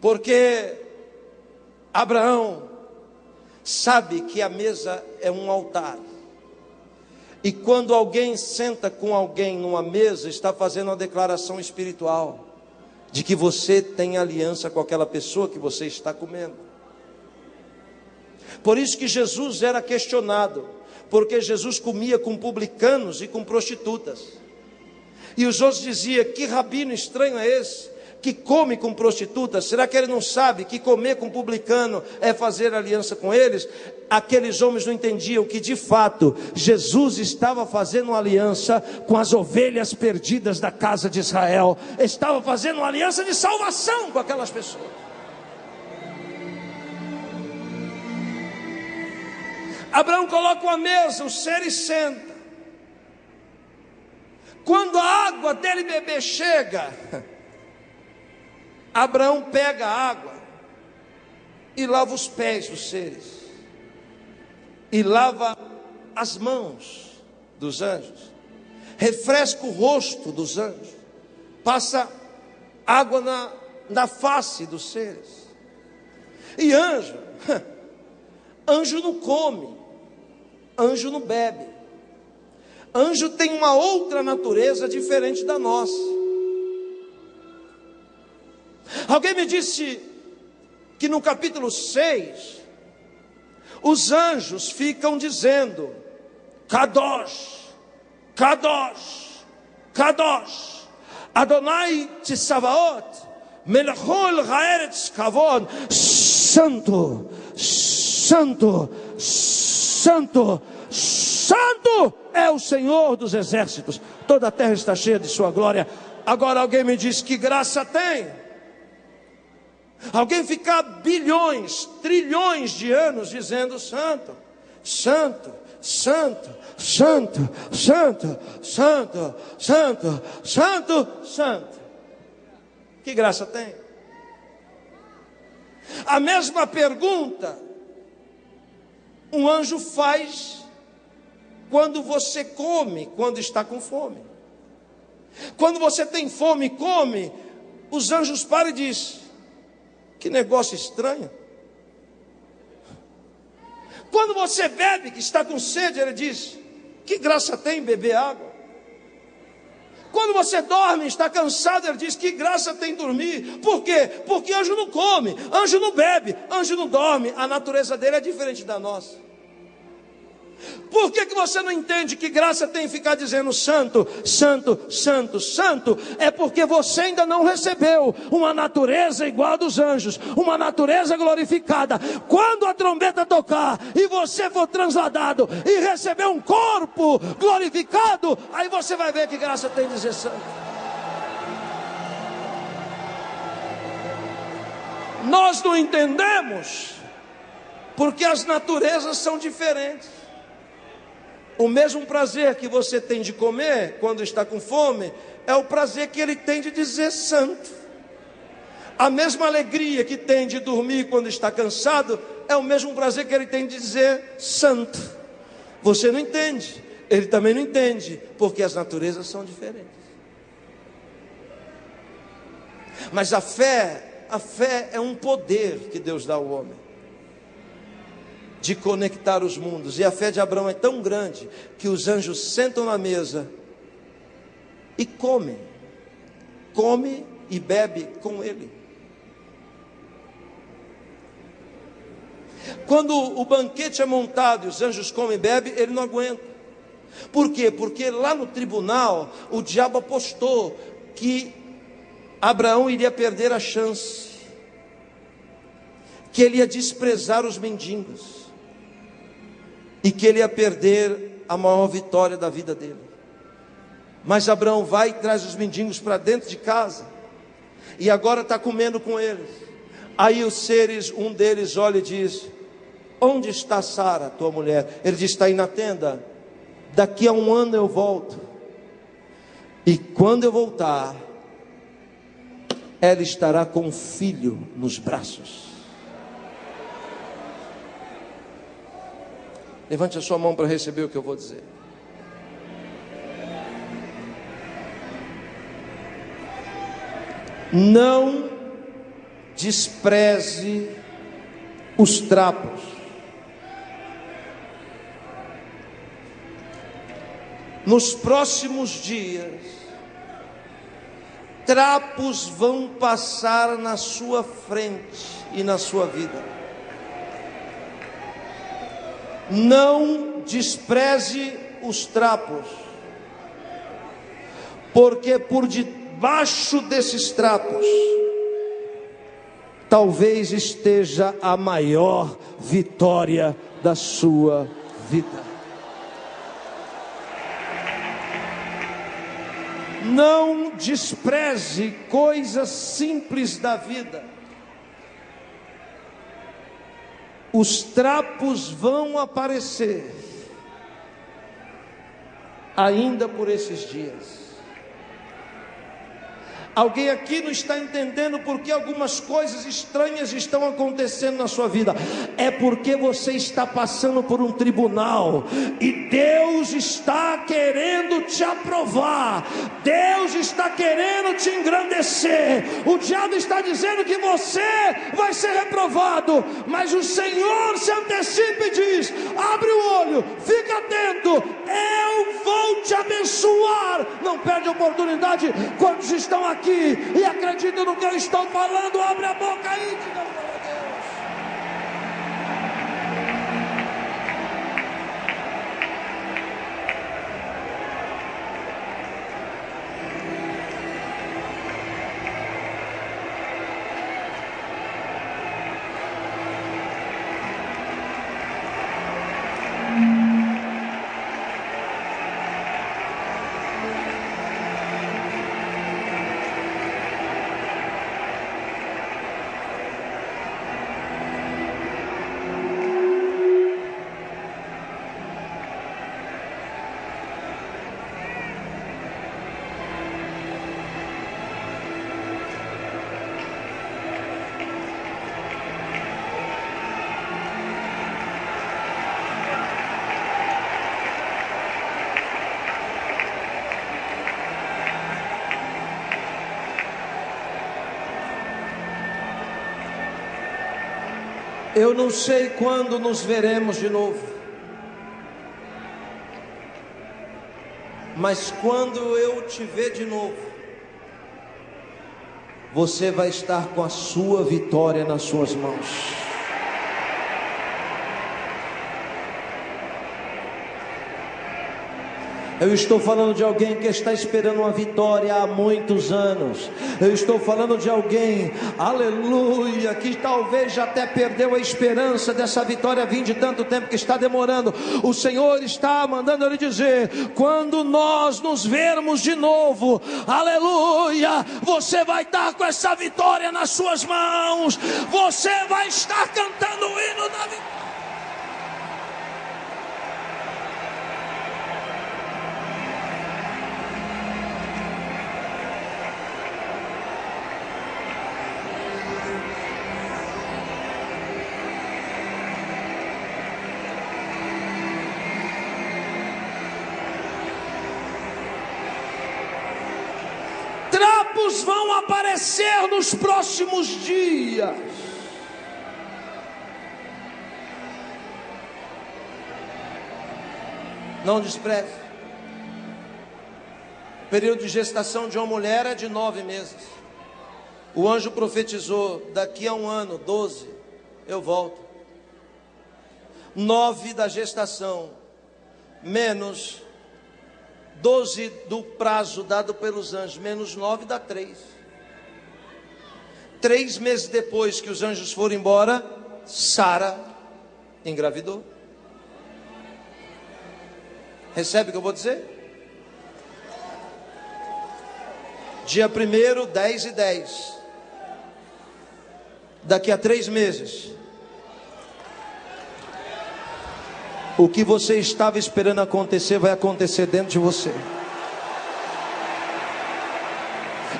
Porque Abraão sabe que a mesa é um altar. E quando alguém senta com alguém numa mesa, está fazendo uma declaração espiritual de que você tem aliança com aquela pessoa que você está comendo. Por isso que Jesus era questionado, porque Jesus comia com publicanos e com prostitutas. E os outros diziam: que rabino estranho é esse, que come com prostitutas? Será que ele não sabe que comer com publicano é fazer aliança com eles? Aqueles homens não entendiam que de fato Jesus estava fazendo uma aliança com as ovelhas perdidas da casa de Israel. Estava fazendo uma aliança de salvação com aquelas pessoas. Abraão coloca uma mesa, o seres senta. Quando a água dele beber chega, Abraão pega a água e lava os pés dos seres, e lava as mãos dos anjos, refresca o rosto dos anjos, passa água na face dos seres. E anjo não come, anjo não bebe, anjo tem uma outra natureza diferente da nossa. Alguém me disse que no capítulo 6, os anjos ficam dizendo: Kadosh, Kadosh, Kadosh, Adonai Tsabaot, Melechol Haeretz Kavod. Santo, Santo, Santo, Santo é o Senhor dos exércitos. Toda a terra está cheia de sua glória. Agora alguém me diz: que graça tem alguém ficar bilhões, trilhões de anos dizendo santo, santo, santo, santo, santo, santo, santo, santo, santo? Que graça tem? A mesma pergunta um anjo faz quando você come, quando está com fome. Quando você tem fome e come, os anjos param e dizem: que negócio estranho. Quando você bebe, que está com sede, ele diz: que graça tem beber água. Quando você dorme, está cansado, ele diz: que graça tem dormir. Por quê? Porque anjo não come, anjo não bebe, anjo não dorme. A natureza dele é diferente da nossa. Por que você não entende que graça tem ficar dizendo santo, santo, santo, santo? É porque você ainda não recebeu uma natureza igual a dos anjos, uma natureza glorificada. Quando a trombeta tocar e você for transladado e receber um corpo glorificado, aí você vai ver que graça tem dizer santo. Nós não entendemos porque as naturezas são diferentes. O mesmo prazer que você tem de comer quando está com fome é o prazer que ele tem de dizer santo. A mesma alegria que tem de dormir quando está cansado é o mesmo prazer que ele tem de dizer santo. Você não entende, ele também não entende, porque as naturezas são diferentes. Mas a fé é um poder que Deus dá ao homem de conectar os mundos. E a fé de Abraão é tão grande que os anjos sentam na mesa e come e bebe com ele. Quando o banquete é montado e os anjos comem e bebem, ele não aguenta. Por quê? Porque lá no tribunal o diabo apostou que Abraão iria perder a chance, que ele ia desprezar os mendigos e que ele ia perder a maior vitória da vida dele. Mas Abraão vai e traz os mendigos para dentro de casa, e agora está comendo com eles. Aí os seres, um deles olha e diz: onde está Sara, tua mulher? Ele diz: está aí na tenda. Daqui a 1 ano eu volto, e quando eu voltar, ela estará com um filho nos braços. Levante a sua mão para receber o que eu vou dizer. Não despreze os trapos. Nos próximos dias, trapos vão passar na sua frente e na sua vida. Não despreze os trapos, porque por debaixo desses trapos talvez esteja a maior vitória da sua vida. Não despreze coisas simples da vida. Os trapos vão aparecer ainda por esses dias. Alguém aqui não está entendendo porque algumas coisas estranhas estão acontecendo na sua vida. É porque você está passando por um tribunal e Deus está querendo te aprovar. Deus está querendo te engrandecer. O diabo está dizendo que você vai ser reprovado, mas o Senhor se antecipa e diz: abre o olho, fica atento, eu vou te abençoar. Não perde a oportunidade. Quantos estão aqui e acreditam no que eu estou falando? Abre a boca aí e diga glória a Deus. Eu não sei quando nos veremos de novo, mas quando eu te ver de novo, você vai estar com a sua vitória nas suas mãos. Eu estou falando de alguém que está esperando uma vitória há muitos anos. Eu estou falando de alguém, aleluia, que talvez já até perdeu a esperança dessa vitória vir de tanto tempo que está demorando. O Senhor está mandando ele dizer: quando nós nos vermos de novo, aleluia, você vai estar com essa vitória nas suas mãos. Você vai estar cantando o hino da vitória. Trapos vão aparecer nos próximos dias. Não despreze. O período de gestação de uma mulher é de 9 meses. O anjo profetizou: daqui a um ano, 12, eu volto. 9 da gestação, menos 12 do prazo dado pelos anjos, menos 9 dá 3. 3 meses depois que os anjos foram embora, Sara engravidou. Recebe o que eu vou dizer? Dia 1º, 10 e 10. Daqui a 3 meses, o que você estava esperando acontecer vai acontecer dentro de você.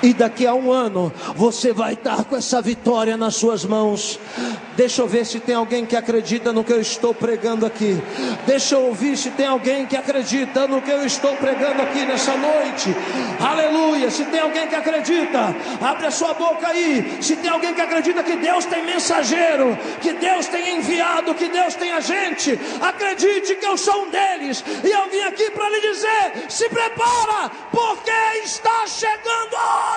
E daqui a um ano você vai estar com essa vitória nas suas mãos. Deixa eu ver se tem alguém que acredita no que eu estou pregando aqui. Deixa eu ouvir se tem alguém que acredita no que eu estou pregando aqui nessa noite. Aleluia. Se tem alguém que acredita, abre a sua boca aí. Se tem alguém que acredita que Deus tem mensageiro, que Deus tem enviado, que Deus tem agente, acredite que eu sou um deles. E eu vim aqui para lhe dizer: se prepara, porque está chegando a hora.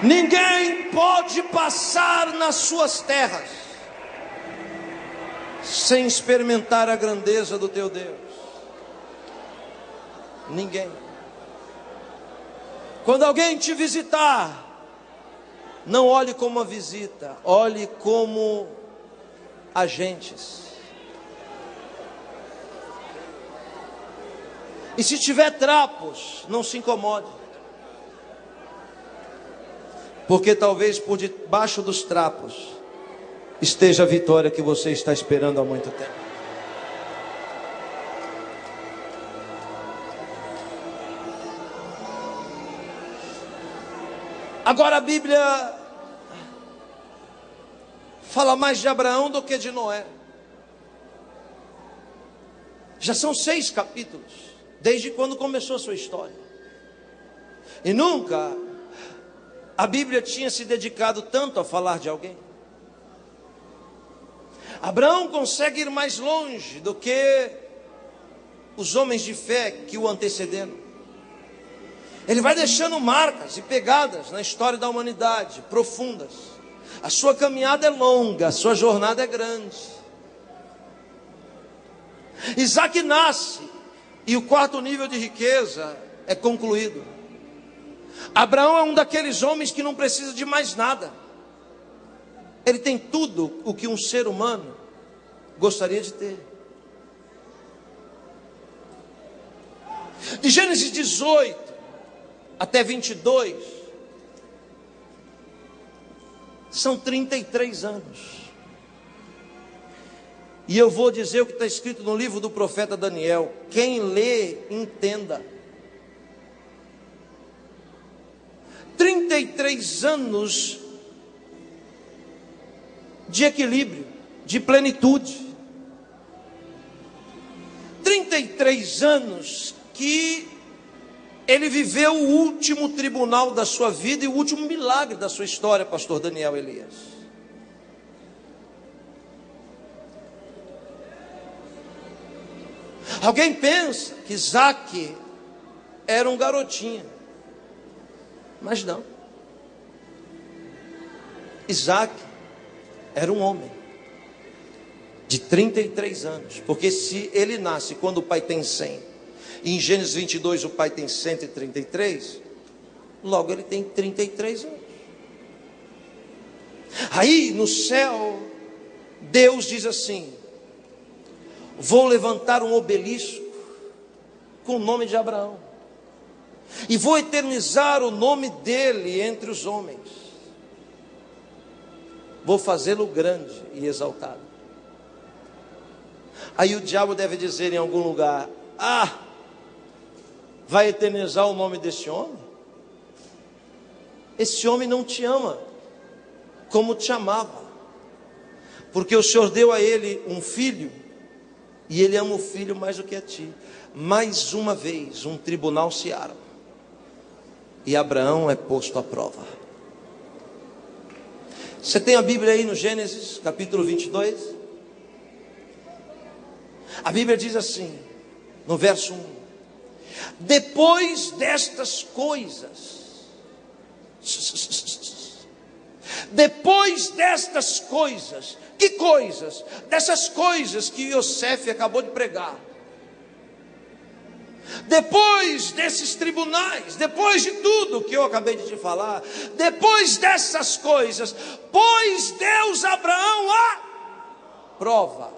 Ninguém pode passar nas suas terras sem experimentar a grandeza do teu Deus. Ninguém. Quando alguém te visitar, não olhe como uma visita, olhe como agentes. E se tiver trapos, não se incomode. Porque talvez por debaixo dos trapos esteja a vitória que você está esperando há muito tempo. Agora a Bíblia fala mais de Abraão do que de Noé. Já são 6 capítulos, desde quando começou a sua história. E nunca a Bíblia tinha se dedicado tanto a falar de alguém. Abraão consegue ir mais longe do que os homens de fé que o antecederam. Ele vai deixando marcas e pegadas na história da humanidade, profundas. A sua caminhada é longa, a sua jornada é grande. Isaac nasce e o 4º nível de riqueza é concluído. Abraão é um daqueles homens que não precisa de mais nada. Ele tem tudo o que um ser humano gostaria de ter. De Gênesis 18 até 22, são 33 anos. E eu vou dizer o que está escrito no livro do profeta Daniel. Quem lê, entenda. 33 anos de equilíbrio, de plenitude. 33 anos que ele viveu o último tribunal da sua vida e o último milagre da sua história, pastor Daniel Elias. Alguém pensa que Isaac era um garotinho, mas não. Isaac era um homem de 33 anos, porque se ele nasce quando o pai tem 100, e em Gênesis 22 o pai tem 133, logo ele tem 33 anos. Aí no céu, Deus diz assim: vou levantar um obelisco com o nome de Abraão, e vou eternizar o nome dele entre os homens, vou fazê-lo grande e exaltado. Aí o diabo deve dizer em algum lugar: ah, vai eternizar o nome desse homem? Esse homem não te ama como te amava, porque o Senhor deu a ele um filho, e ele ama o filho mais do que a ti. Mais uma vez um tribunal se arma, e Abraão é posto à prova. Você tem a Bíblia aí no Gênesis capítulo 22? A Bíblia diz assim, no verso 1: depois destas coisas, depois destas coisas, que coisas? Dessas coisas que Yosef acabou de pregar. Depois desses tribunais, depois de tudo que eu acabei de te falar, depois dessas coisas, pôs Deus Abraão à prova.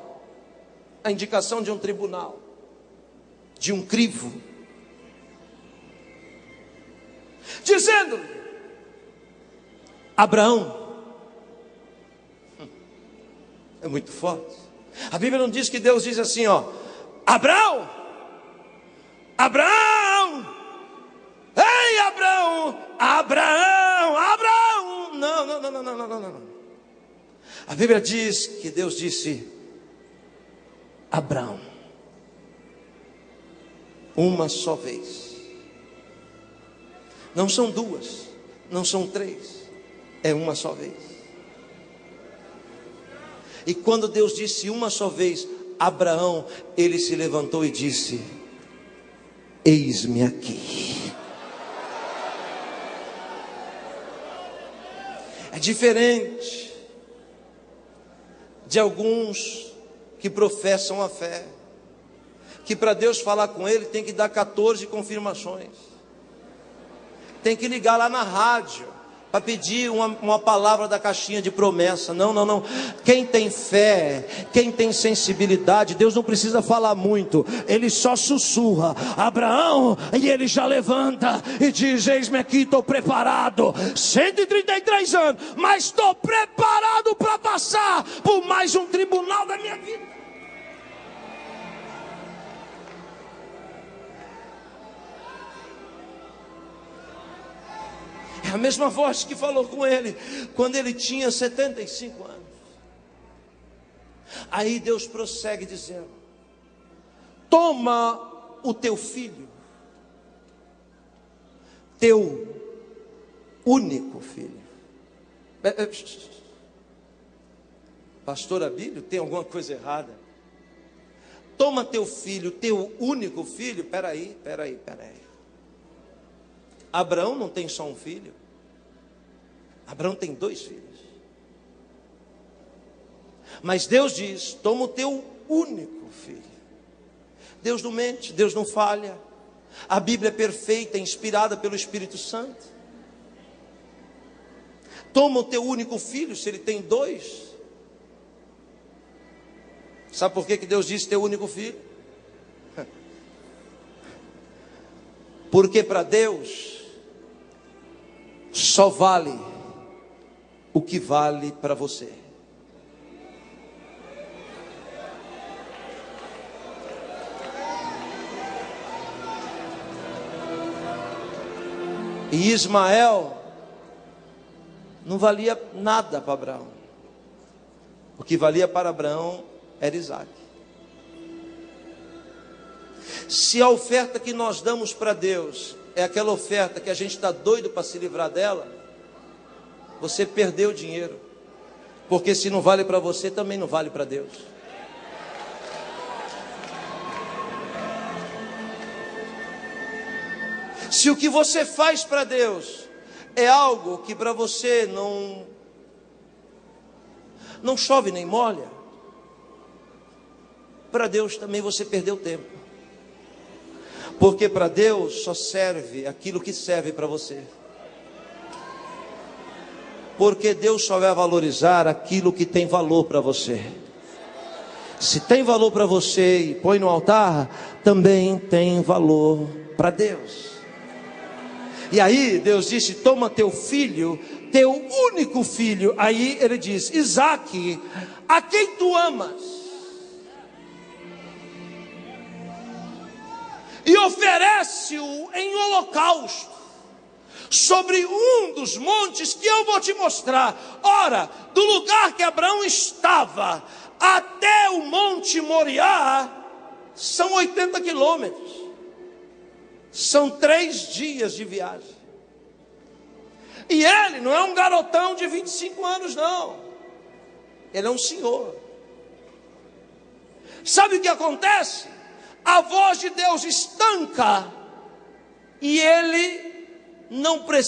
A indicação de um tribunal, de um crivo, dizendo-lhe: Abraão. É muito forte. A Bíblia não diz que Deus diz assim, ó: Abraão, Abraão, ei Abraão, Abraão, Abraão. Não. A Bíblia diz que Deus disse: Abraão, uma só vez. Não são duas, não são três, é uma só vez. E quando Deus disse uma só vez, Abraão, ele se levantou e disse: eis-me aqui. É diferente de alguns que professam a fé, que para Deus falar com ele tem que dar 14 confirmações, tem que ligar lá na rádio para pedir uma palavra da caixinha de promessa. Não. Quem tem fé, quem tem sensibilidade, Deus não precisa falar muito, ele só sussurra: Abraão, e ele já levanta e diz: eis-me aqui, estou preparado. 133 anos, mas estou preparado para passar por mais um tribunal da minha vida. É a mesma voz que falou com ele quando ele tinha 75 anos. Aí Deus prossegue dizendo: toma o teu filho, teu único filho. Pastor Abílio, tem alguma coisa errada? Toma teu filho, teu único filho. Peraí. Abraão não tem só um filho, Abraão tem 2 filhos. Mas Deus diz: toma o teu único filho. Deus não mente, Deus não falha. A Bíblia é perfeita, inspirada pelo Espírito Santo. Toma o teu único filho, se ele tem 2. Sabe por que Deus disse teu único filho? Porque para Deus só vale o que vale para você. E Ismael não valia nada para Abraão. O que valia para Abraão era Isaac. Se a oferta que nós damos para Deus é aquela oferta que a gente está doido para se livrar dela, você perdeu o dinheiro. Porque se não vale para você, também não vale para Deus. Se o que você faz para Deus é algo que para você não chove nem molha, para Deus também você perdeu tempo. Porque para Deus só serve aquilo que serve para você. Porque Deus só vai valorizar aquilo que tem valor para você. Se tem valor para você e põe no altar, também tem valor para Deus. E aí Deus disse: toma teu filho, teu único filho. Aí ele diz: Isaque, a quem tu amas, e oferece-o em holocausto sobre um dos montes que eu vou te mostrar. Ora, do lugar que Abraão estava até o monte Moriá são 80 quilômetros. São 3 dias de viagem. E ele não é um garotão de 25 anos, não. Ele é um senhor. Sabe o que acontece? A voz de Deus estanca. E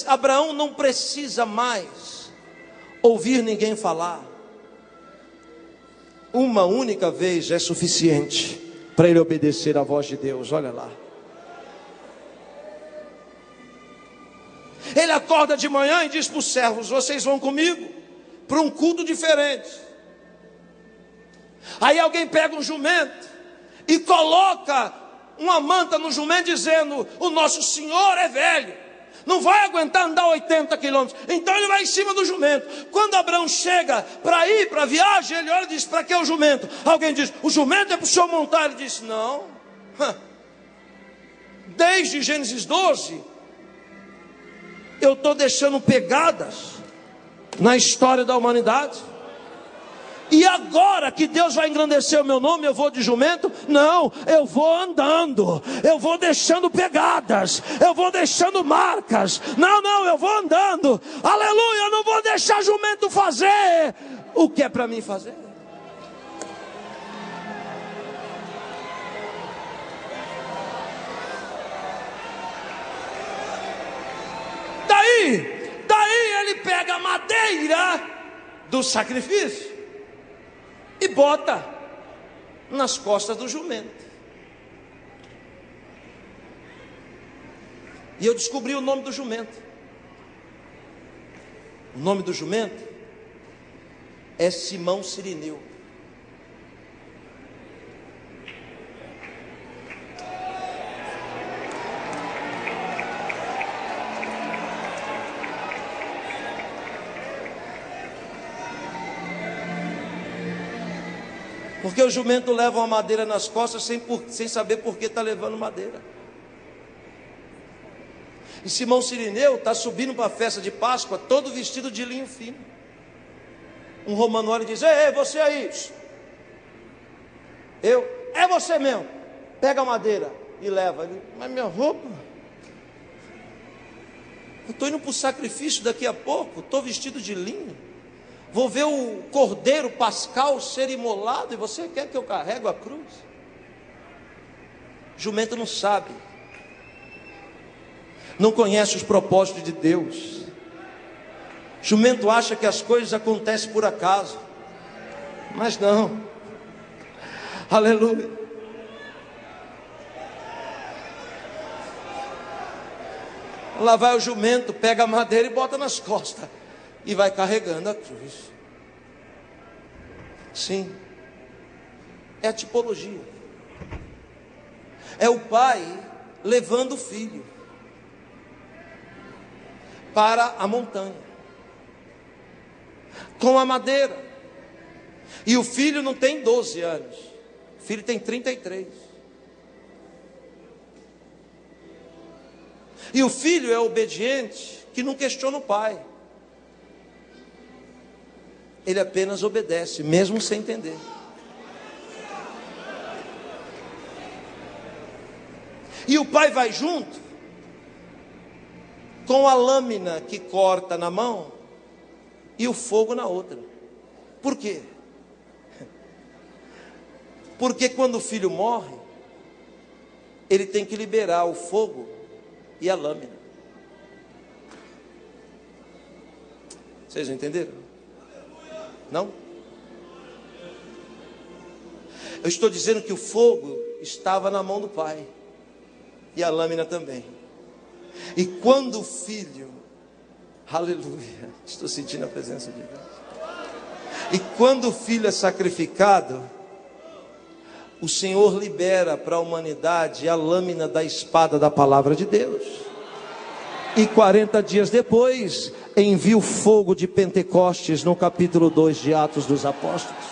Abraão não precisa mais ouvir ninguém falar. Uma única vez é suficiente para ele obedecer à voz de Deus. Olha lá. Ele acorda de manhã e diz para os servos: vocês vão comigo para um culto diferente. Aí alguém pega um jumento e coloca uma manta no jumento dizendo: o nosso Senhor é velho, não vai aguentar andar 80 quilômetros. Então ele vai em cima do jumento. Quando Abraão chega para ir para a viagem, ele olha e diz: para que o jumento? Alguém diz: o jumento é para o senhor montar. Ele diz: não. Desde Gênesis 12 eu estou deixando pegadas na história da humanidade. E agora que Deus vai engrandecer o meu nome, eu vou de jumento? Não, eu vou andando. Eu vou deixando pegadas. Eu vou deixando marcas. Não, eu vou andando. Aleluia, eu não vou deixar jumento fazer o que é para mim fazer. Daí ele pega a madeira do sacrifício e bota nas costas do jumento. E eu descobri o nome do jumento. O nome do jumento é Simão Cirineu. Porque o jumento leva uma madeira nas costas sem saber por que está levando madeira. E Simão Cirineu está subindo para a festa de Páscoa todo vestido de linho fino. Um romano olha e diz: ei, você aí. É você mesmo. Pega a madeira e leva. Ele: mas minha roupa? Eu estou indo para o sacrifício daqui a pouco. Estou vestido de linho. Vou ver o cordeiro pascal ser imolado e você quer que eu carregue a cruz? Jumento não sabe, não conhece os propósitos de Deus. Jumento acha que as coisas acontecem por acaso, mas não. Aleluia. Lá vai o jumento, pega a madeira e bota nas costas e vai carregando a cruz. Sim, é a tipologia. É o pai levando o filho para a montanha com a madeira. E o filho não tem 12 anos, o filho tem 33. E o filho é obediente, que não questiona o pai. Ele apenas obedece, mesmo sem entender. E o pai vai junto, com a lâmina que corta na mão e o fogo na outra. Por quê? Porque quando o filho morre, ele tem que liberar o fogo e a lâmina. Vocês entenderam? Não? Eu estou dizendo que o fogo estava na mão do pai e a lâmina também. E quando o filho, aleluia, estou sentindo a presença de Deus. E quando o filho é sacrificado, o Senhor libera para a humanidade a lâmina da espada da palavra de Deus. E 40 dias depois, envia o fogo de Pentecostes no capítulo 2 de Atos dos Apóstolos.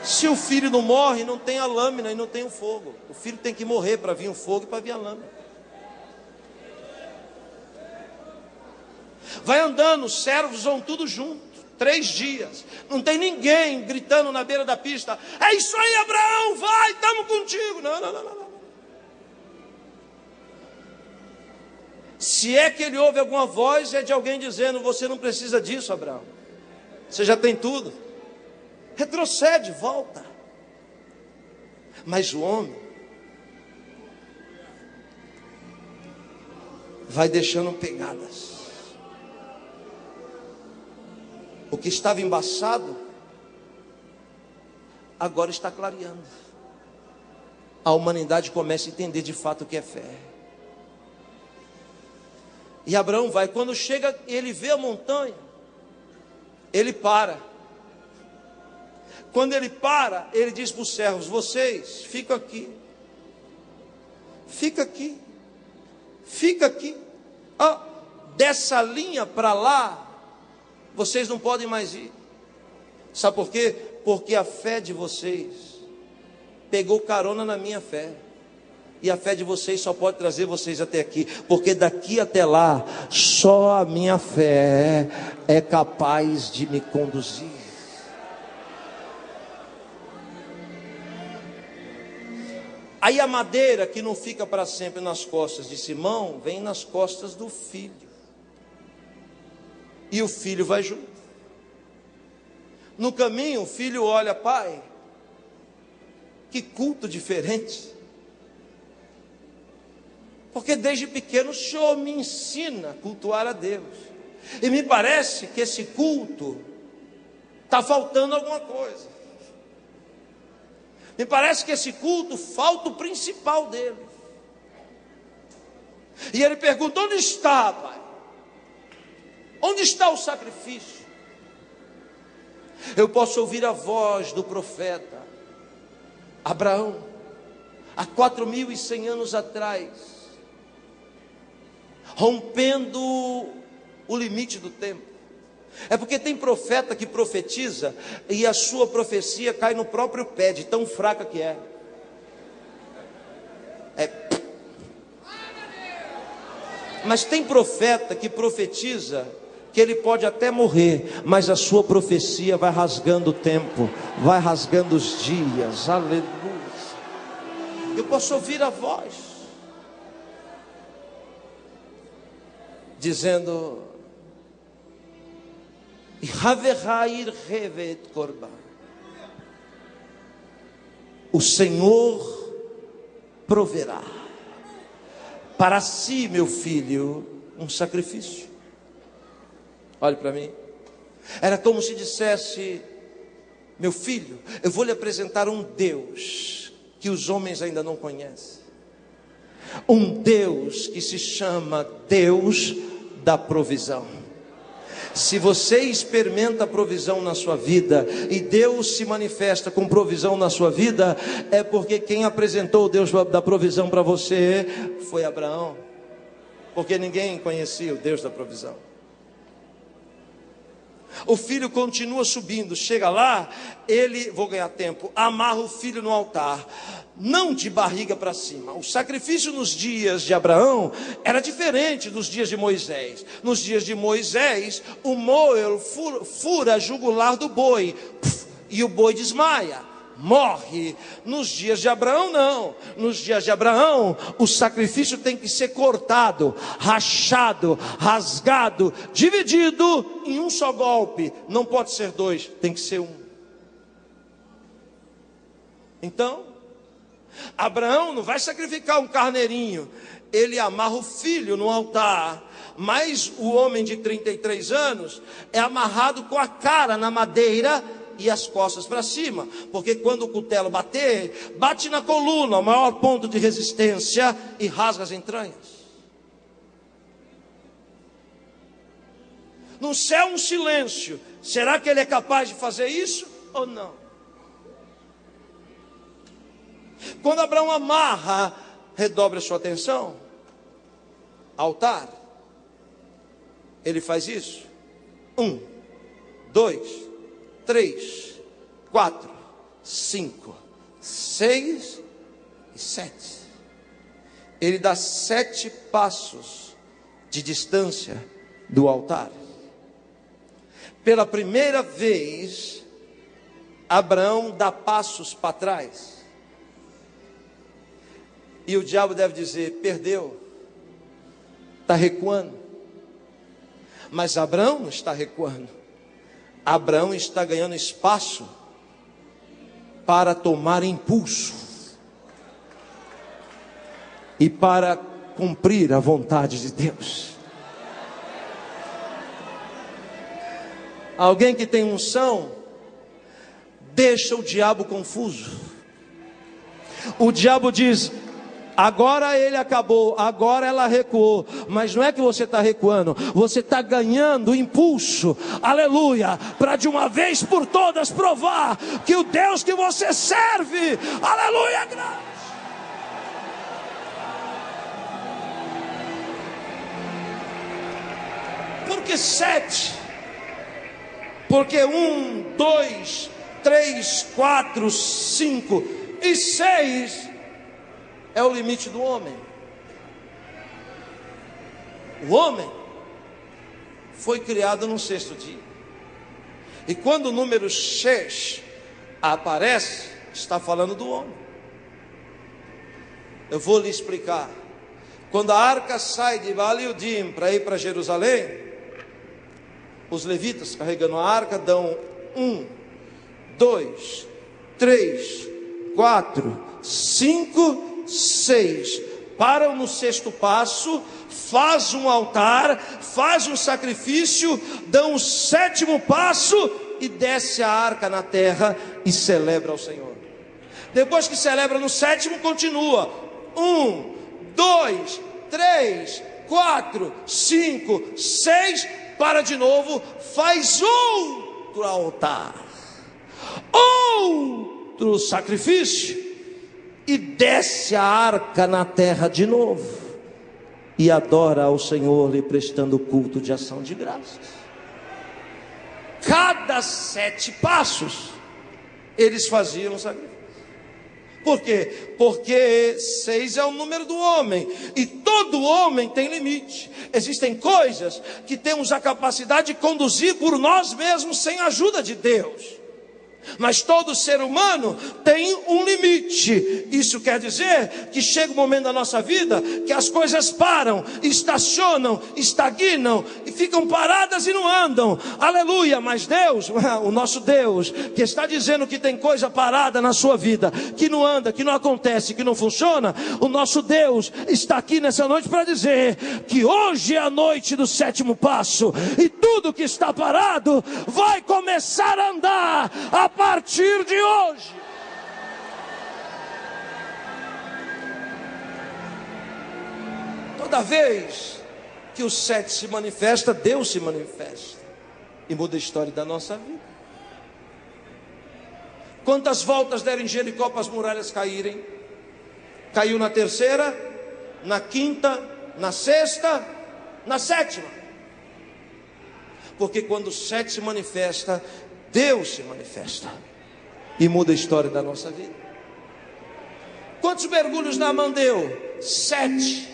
Se o filho não morre, não tem a lâmina e não tem o fogo. O filho tem que morrer para vir o fogo e para vir a lâmina. Vai andando, os servos vão tudo junto. 3 dias, não tem ninguém gritando na beira da pista: é isso aí, Abraão, vai, estamos contigo. Não. Se é que ele ouve alguma voz, é de alguém dizendo: você não precisa disso, Abraão, você já tem tudo. Retrocede, volta. Mas o homem vai deixando pegadas. O que estava embaçado, agora está clareando. A humanidade começa a entender de fato o que é fé. E Abraão vai, quando chega, ele vê a montanha, ele para. Quando ele para, ele diz para os servos: vocês, ficam aqui. Fica aqui. Fica aqui. Dessa linha para lá, vocês não podem mais ir. Sabe por quê? Porque a fé de vocês pegou carona na minha fé. E a fé de vocês só pode trazer vocês até aqui. Porque daqui até lá, só a minha fé é capaz de me conduzir. Aí a madeira que não fica para sempre nas costas de Simão, vem nas costas do filho. E o filho vai junto. No caminho, o filho olha: pai, que culto diferente. Porque desde pequeno o Senhor me ensina a cultuar a Deus. E me parece que esse culto está faltando alguma coisa. Me parece que esse culto falta o principal dele. E ele pergunta: onde está, pai? Onde está o sacrifício? Eu posso ouvir a voz do profeta Abraão, há 4.100 anos atrás, rompendo o limite do tempo. É porque tem profeta que profetiza e a sua profecia cai no próprio pé, de tão fraca que é. Mas tem profeta que profetiza que ele pode até morrer, mas a sua profecia vai rasgando o tempo, vai rasgando os dias. Aleluia. Eu posso ouvir a voz dizendo: o Senhor proverá para si, meu filho, um sacrifício. Olhe para mim. Era como se dissesse: meu filho, eu vou lhe apresentar um Deus que os homens ainda não conhecem. Um Deus que se chama Deus da provisão. Se você experimenta a provisão na sua vida, e Deus se manifesta com provisão na sua vida, é porque quem apresentou o Deus da provisão para você foi Abraão. Porque ninguém conhecia o Deus da provisão. O filho continua subindo, chega lá, ele, vou ganhar tempo, amarra o filho no altar, não de barriga para cima. O sacrifício nos dias de Abraão era diferente dos dias de Moisés. Nos dias de Moisés, o moel fura a jugular do boi, e o boi desmaia, morre. Nos dias de Abraão não. Nos dias de Abraão o sacrifício tem que ser cortado, rachado, rasgado, dividido em um só golpe. Não pode ser dois, tem que ser um. Então Abraão não vai sacrificar um carneirinho, ele amarra o filho no altar. Mas o homem de 33 anos é amarrado com a cara na madeira e as costas para cima, porque quando o cutelo bater, bate na coluna, o maior ponto de resistência, e rasga as entranhas. No céu um silêncio. Será que ele é capaz de fazer isso ou não? Quando Abraão amarra, redobre a sua atenção, altar, ele faz isso. 1, 2, 3, 4, 5, 6 e 7. Ele dá 7 passos de distância do altar. Pela primeira vez, Abraão dá passos para trás. E o diabo deve dizer: perdeu, está recuando. Mas Abraão não está recuando. Abraão está ganhando espaço para tomar impulso e para cumprir a vontade de Deus. Alguém que tem unção deixa o diabo confuso. O diabo diz: agora ele acabou, agora ela recuou. Mas não é que você está recuando, você está ganhando impulso, aleluia, para de uma vez por todas provar que o Deus que você serve, aleluia, graças. Por que 7? Porque 1, 2, 3, 4, 5 e 6 é o limite do homem. O homem foi criado no 6º dia. E quando o número 6 aparece, está falando do homem. Eu vou lhe explicar. Quando a arca sai de Baal-Udim para ir para Jerusalém, os levitas carregando a arca dão 1, 2, 3, 4, 5, 6, param no 6º passo, faz um altar, faz um sacrifício, dão o 7º passo e desce a arca na terra e celebra ao Senhor. Depois que celebra no 7º, continua 1, 2, 3, 4, 5, 6, para de novo, faz outro altar, outro sacrifício, e desce a arca na terra de novo, e adora ao Senhor lhe prestando culto de ação de graças. Cada 7 passos eles faziam sacrifício. Por quê? Porque 6 é o número do homem, e todo homem tem limite. Existem coisas que temos a capacidade de conduzir por nós mesmos sem a ajuda de Deus. Mas todo ser humano tem um limite. Isso quer dizer que chega um momento da nossa vida que as coisas param, estacionam, estagnam e ficam paradas e não andam. Aleluia. Mas Deus, o nosso Deus, que está dizendo que tem coisa parada na sua vida, que não anda, que não acontece, que não funciona, o nosso Deus está aqui nessa noite para dizer que hoje é a noite do 7º passo, e tudo que está parado vai começar a andar a partir de hoje. Toda vez que o 7 se manifesta, Deus se manifesta e muda a história da nossa vida. Quantas voltas deram em Jericó para as muralhas caírem? Caiu na 3ª, na 5ª, na 6ª, na 7ª. Porque quando o 7 se manifesta, Deus se manifesta e muda a história da nossa vida. Quantos mergulhos Naamã deu? 7.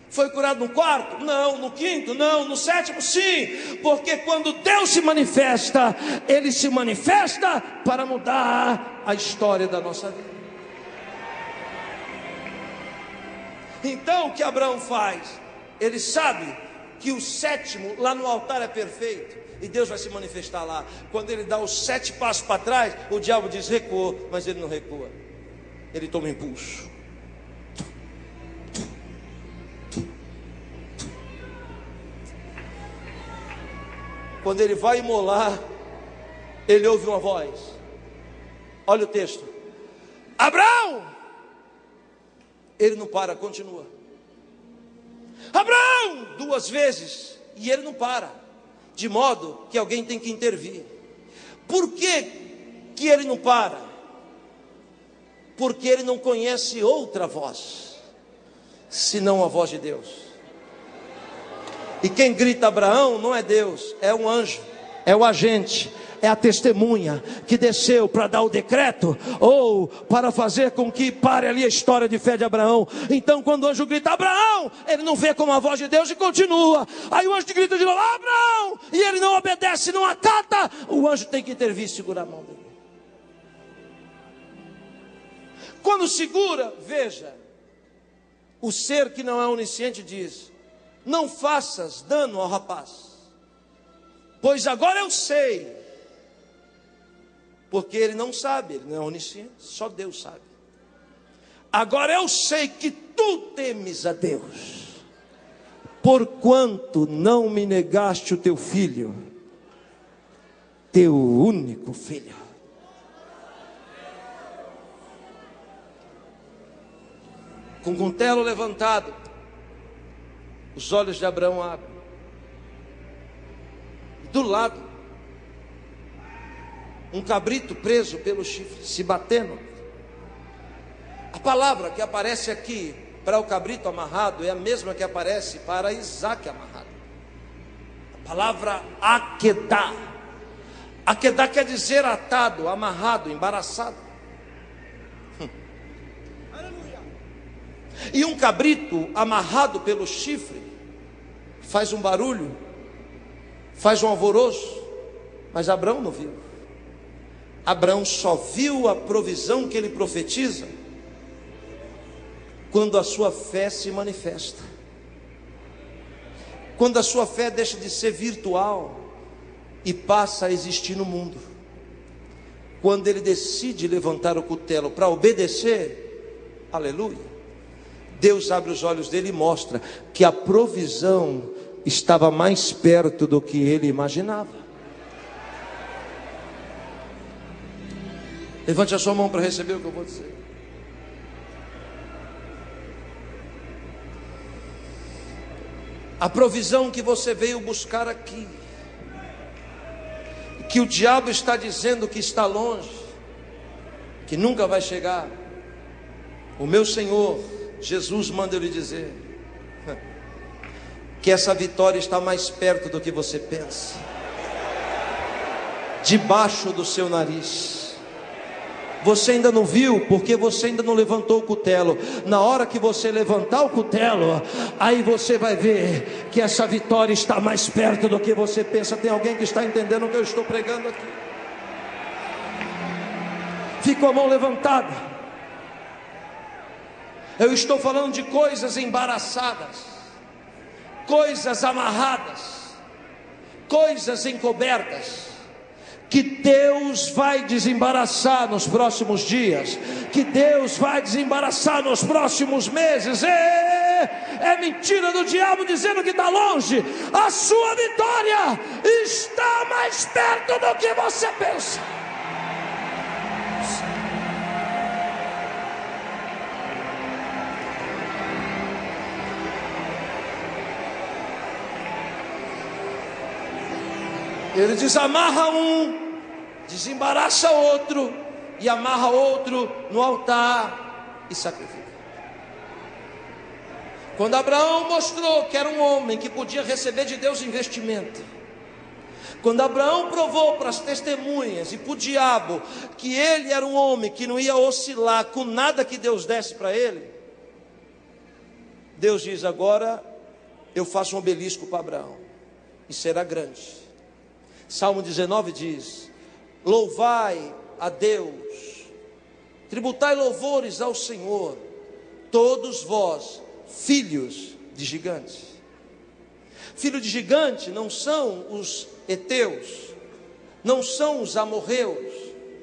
Foi curado no 4? Não. No 5? Não. No 7? Sim. Porque quando Deus se manifesta, Ele se manifesta para mudar a história da nossa vida. Então o que Abraão faz? Ele sabe que o 7º lá no altar é perfeito, e Deus vai se manifestar lá. Quando ele dá os 7 passos para trás, o diabo diz recuou, mas ele não recua, ele toma impulso. Quando ele vai imolar, ele ouve uma voz. Olha o texto: Abraão! Ele não para, continua. Abraão! 2 vezes, e ele não para, de modo que alguém tem que intervir. Por que ele não para? Porque ele não conhece outra voz, senão a voz de Deus. E quem grita Abraão não é Deus, é um anjo, é o agente, é a testemunha que desceu para dar o decreto, ou para fazer com que pare ali a história de fé de Abraão. Então quando o anjo grita Abraão, ele não vê como a voz de Deus e continua. Aí o anjo grita de novo Abraão, e ele não obedece, não acata. O anjo tem que intervir e segurar a mão dele. Quando segura, veja, o ser que não é onisciente diz: não faças dano ao rapaz, pois agora eu sei. Porque ele não sabe, ele não é onisciente, só Deus sabe. Agora eu sei que tu temes a Deus, porquanto não me negaste o teu filho, teu único filho. Com o cutelo levantado, os olhos de Abraão abrem. Do lado, um cabrito preso pelo chifre, se batendo. A palavra que aparece aqui para o cabrito amarrado é a mesma que aparece para Isaac amarrado. A palavra akedá. Akedá quer dizer atado, amarrado, embaraçado. E um cabrito amarrado pelo chifre faz um barulho, faz um alvoroço, mas Abraão não viu. Abraão só viu a provisão que ele profetiza quando a sua fé se manifesta, quando a sua fé deixa de ser virtual e passa a existir no mundo. Quando ele decide levantar o cutelo para obedecer, aleluia, Deus abre os olhos dele e mostra que a provisão estava mais perto do que ele imaginava. Levante a sua mão para receber o que eu vou dizer. A provisão que você veio buscar aqui, que o diabo está dizendo que está longe, que nunca vai chegar, o meu Senhor Jesus manda eu lhe dizer que essa vitória está mais perto do que você pensa, debaixo do seu nariz. Você ainda não viu, porque você ainda não levantou o cutelo. Na hora que você levantar o cutelo, aí você vai ver que essa vitória está mais perto do que você pensa. Tem alguém que está entendendo o que eu estou pregando aqui? Fique com a mão levantada. Eu estou falando de coisas embaraçadas, coisas amarradas, coisas encobertas, que Deus vai desembaraçar nos próximos dias, que Deus vai desembaraçar nos próximos meses. É mentira do diabo dizendo que está longe. A sua vitória está mais perto do que você pensa. Ele desamarra um, desembaraça outro, e amarra outro no altar e sacrifica. Quando Abraão mostrou que era um homem que podia receber de Deus investimento, Quando Abraão provou para as testemunhas e para o diabo que ele era um homem que não ia oscilar com nada que Deus desse para ele, Deus diz: agora eu faço um obelisco para Abraão, e será grande. Salmo 19 diz: louvai a Deus, tributai louvores ao Senhor, todos vós, filhos de gigantes. Filho de gigante não são os heteus, não são os amorreus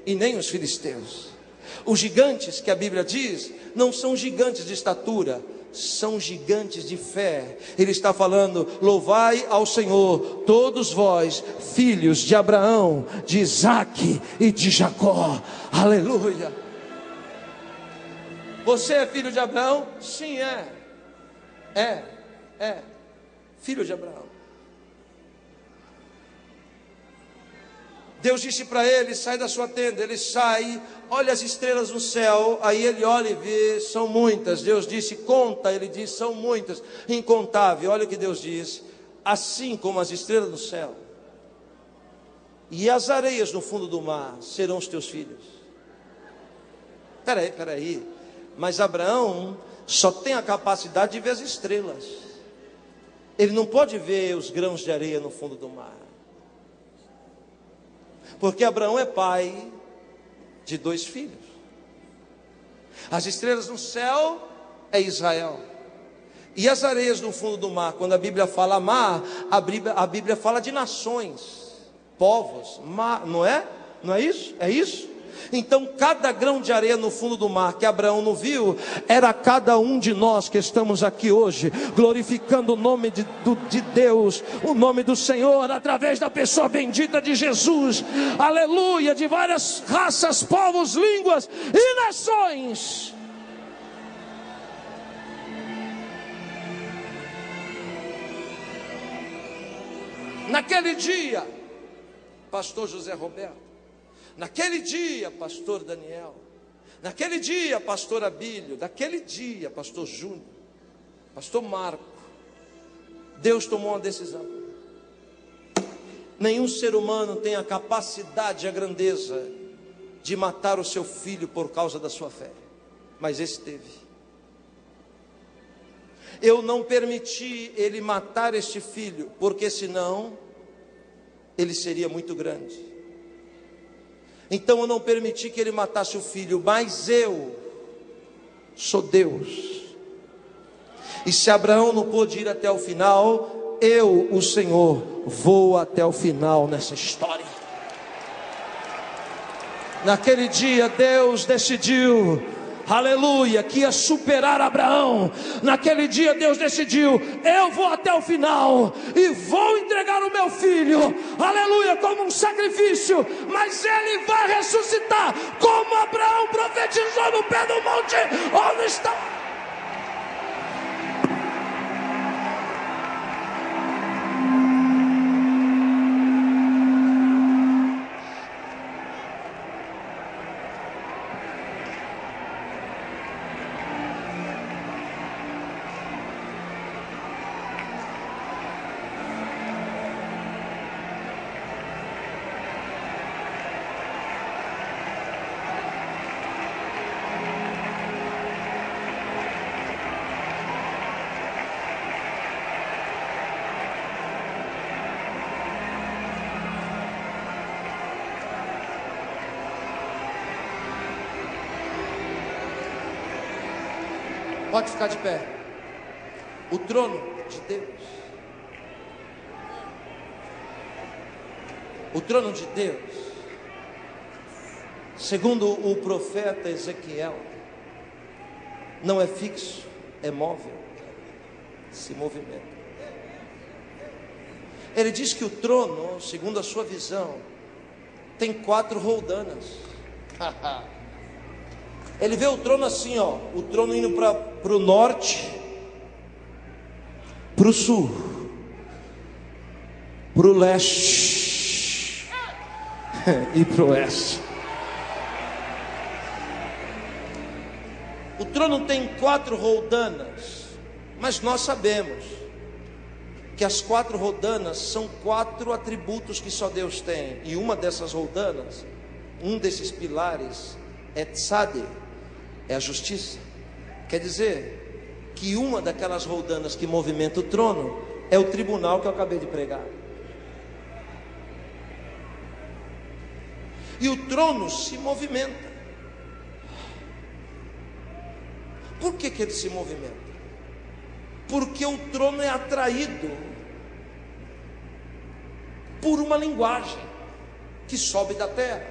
e nem os filisteus. Os gigantes que a Bíblia diz não são gigantes de estatura, são gigantes de fé. Ele está falando: louvai ao Senhor, todos vós, filhos de Abraão, de Isaque e de Jacó. Aleluia. Você é filho de Abraão? Sim, é filho de Abraão. Deus disse para ele: sai da sua tenda. Ele sai, olha as estrelas no céu. Aí ele olha e vê, são muitas. Deus disse: conta. Ele diz: são muitas, incontável. Olha o que Deus diz: assim como as estrelas no céu e as areias no fundo do mar serão os teus filhos. Peraí, mas Abraão só tem a capacidade de ver as estrelas. Ele não pode ver os grãos de areia no fundo do mar, porque Abraão é pai de 2 filhos. As estrelas no céu é Israel, e as areias no fundo do mar, quando a Bíblia fala mar, a Bíblia fala de nações, povos, mar, não é? Não é isso? É isso? Então cada grão de areia no fundo do mar que Abraão não viu, era cada um de nós que estamos aqui hoje, glorificando o nome de Deus, o nome do Senhor, através da pessoa bendita de Jesus, aleluia, de várias raças, povos, línguas e nações. Naquele dia, pastor José Roberto, naquele dia, pastor Daniel, naquele dia, pastor Abílio, naquele dia, pastor Júnior, pastor Marco, Deus tomou uma decisão. Nenhum ser humano tem a capacidade, a grandeza de matar o seu filho por causa da sua fé, mas esse teve. Eu não permiti ele matar este filho, porque senão ele seria muito grande. Então eu não permiti que ele matasse o filho, mas eu sou Deus. E se Abraão não pôde ir até o final, eu, o Senhor, vou até o final nessa história. Naquele dia Deus decidiu, aleluia, que ia superar Abraão. Naquele dia Deus decidiu: eu vou até o final e vou entregar o meu filho, aleluia, como um sacrifício, mas ele vai ressuscitar, como Abraão profetizou no pé do monte onde está. Pode ficar de pé. O trono de Deus, o trono de Deus, segundo o profeta Ezequiel, não é fixo, é móvel, se movimenta. Ele diz que o trono, segundo a sua visão, tem 4 roldanas. Ele vê o trono assim, ó, o trono indo para o norte, para o sul, para o leste e para o oeste. O trono tem 4 roldanas, mas nós sabemos que as 4 rodanas são 4 atributos que só Deus tem. E uma dessas rodanas, um desses pilares é tzaddik, é a justiça. Quer dizer que uma daquelas rodanas que movimenta o trono é o tribunal que eu acabei de pregar. E o trono se movimenta. Por que ele se movimenta? Porque o trono é atraído por uma linguagem que sobe da terra.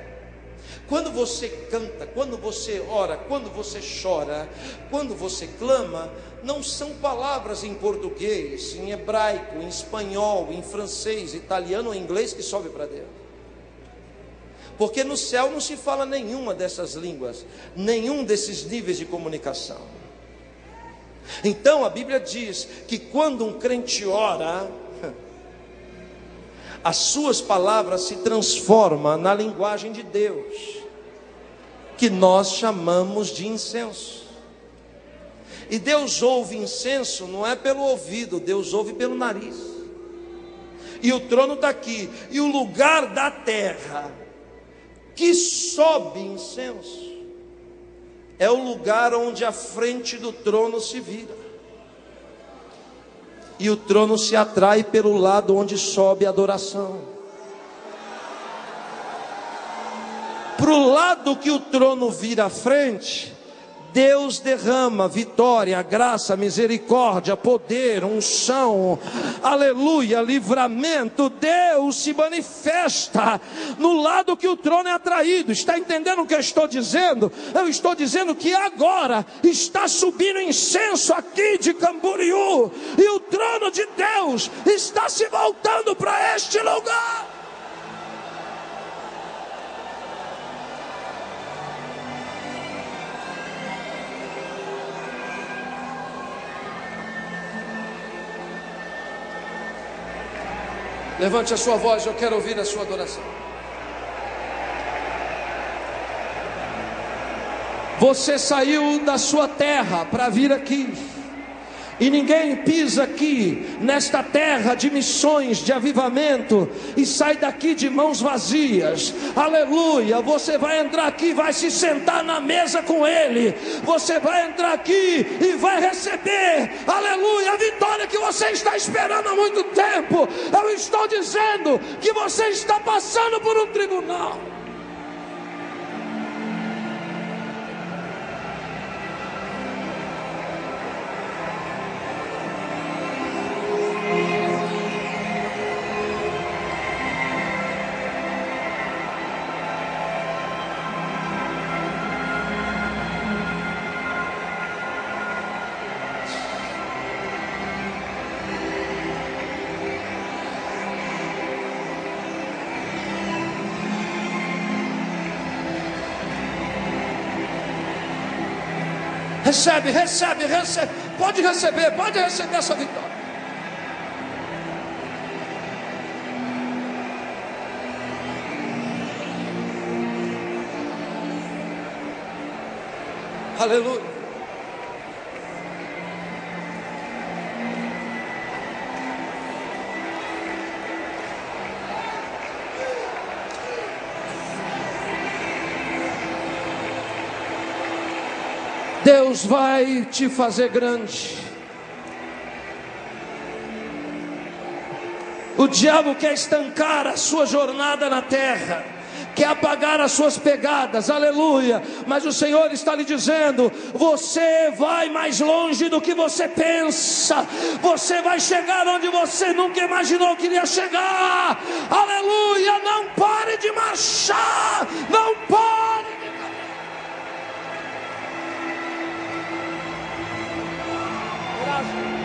Quando você canta, quando você ora, quando você chora, quando você clama, não são palavras em português, em hebraico, em espanhol, em francês, italiano ou inglês que sobe para Deus. Porque no céu não se fala nenhuma dessas línguas, nenhum desses níveis de comunicação. Então a Bíblia diz que quando um crente ora, as suas palavras se transformam na linguagem de Deus, que nós chamamos de incenso. E Deus ouve incenso não é pelo ouvido, Deus ouve pelo nariz. E o trono está aqui, e o lugar da terra que sobe incenso é o lugar onde a frente do trono se vira. E o trono se atrai pelo lado onde sobe a adoração. Para o lado que o trono vira à frente, Deus derrama vitória, graça, misericórdia, poder, unção, aleluia, livramento. Deus se manifesta no lado que o trono é atraído. Está entendendo o que eu estou dizendo? Eu estou dizendo que agora está subindo incenso aqui de Camboriú, e o trono de Deus está se voltando para este lugar. Levante a sua voz, eu quero ouvir a sua adoração. Você saiu da sua terra para vir aqui, e ninguém pisa aqui nesta terra de missões, de avivamento, e sai daqui de mãos vazias. Aleluia. Você vai entrar aqui, vai se sentar na mesa com Ele. Você vai entrar aqui e vai receber, aleluia, a vitória que você está esperando há muito tempo. Eu estou dizendo que você está passando por um tribunal. Recebe, recebe, recebe. Pode receber essa vitória. Aleluia. Deus vai te fazer grande. O diabo quer estancar a sua jornada na terra, quer apagar as suas pegadas, aleluia. Mas o Senhor está lhe dizendo: você vai mais longe do que você pensa. Você vai chegar onde você nunca imaginou que iria chegar. Aleluia. Não pare de marchar. Não pare. Graças.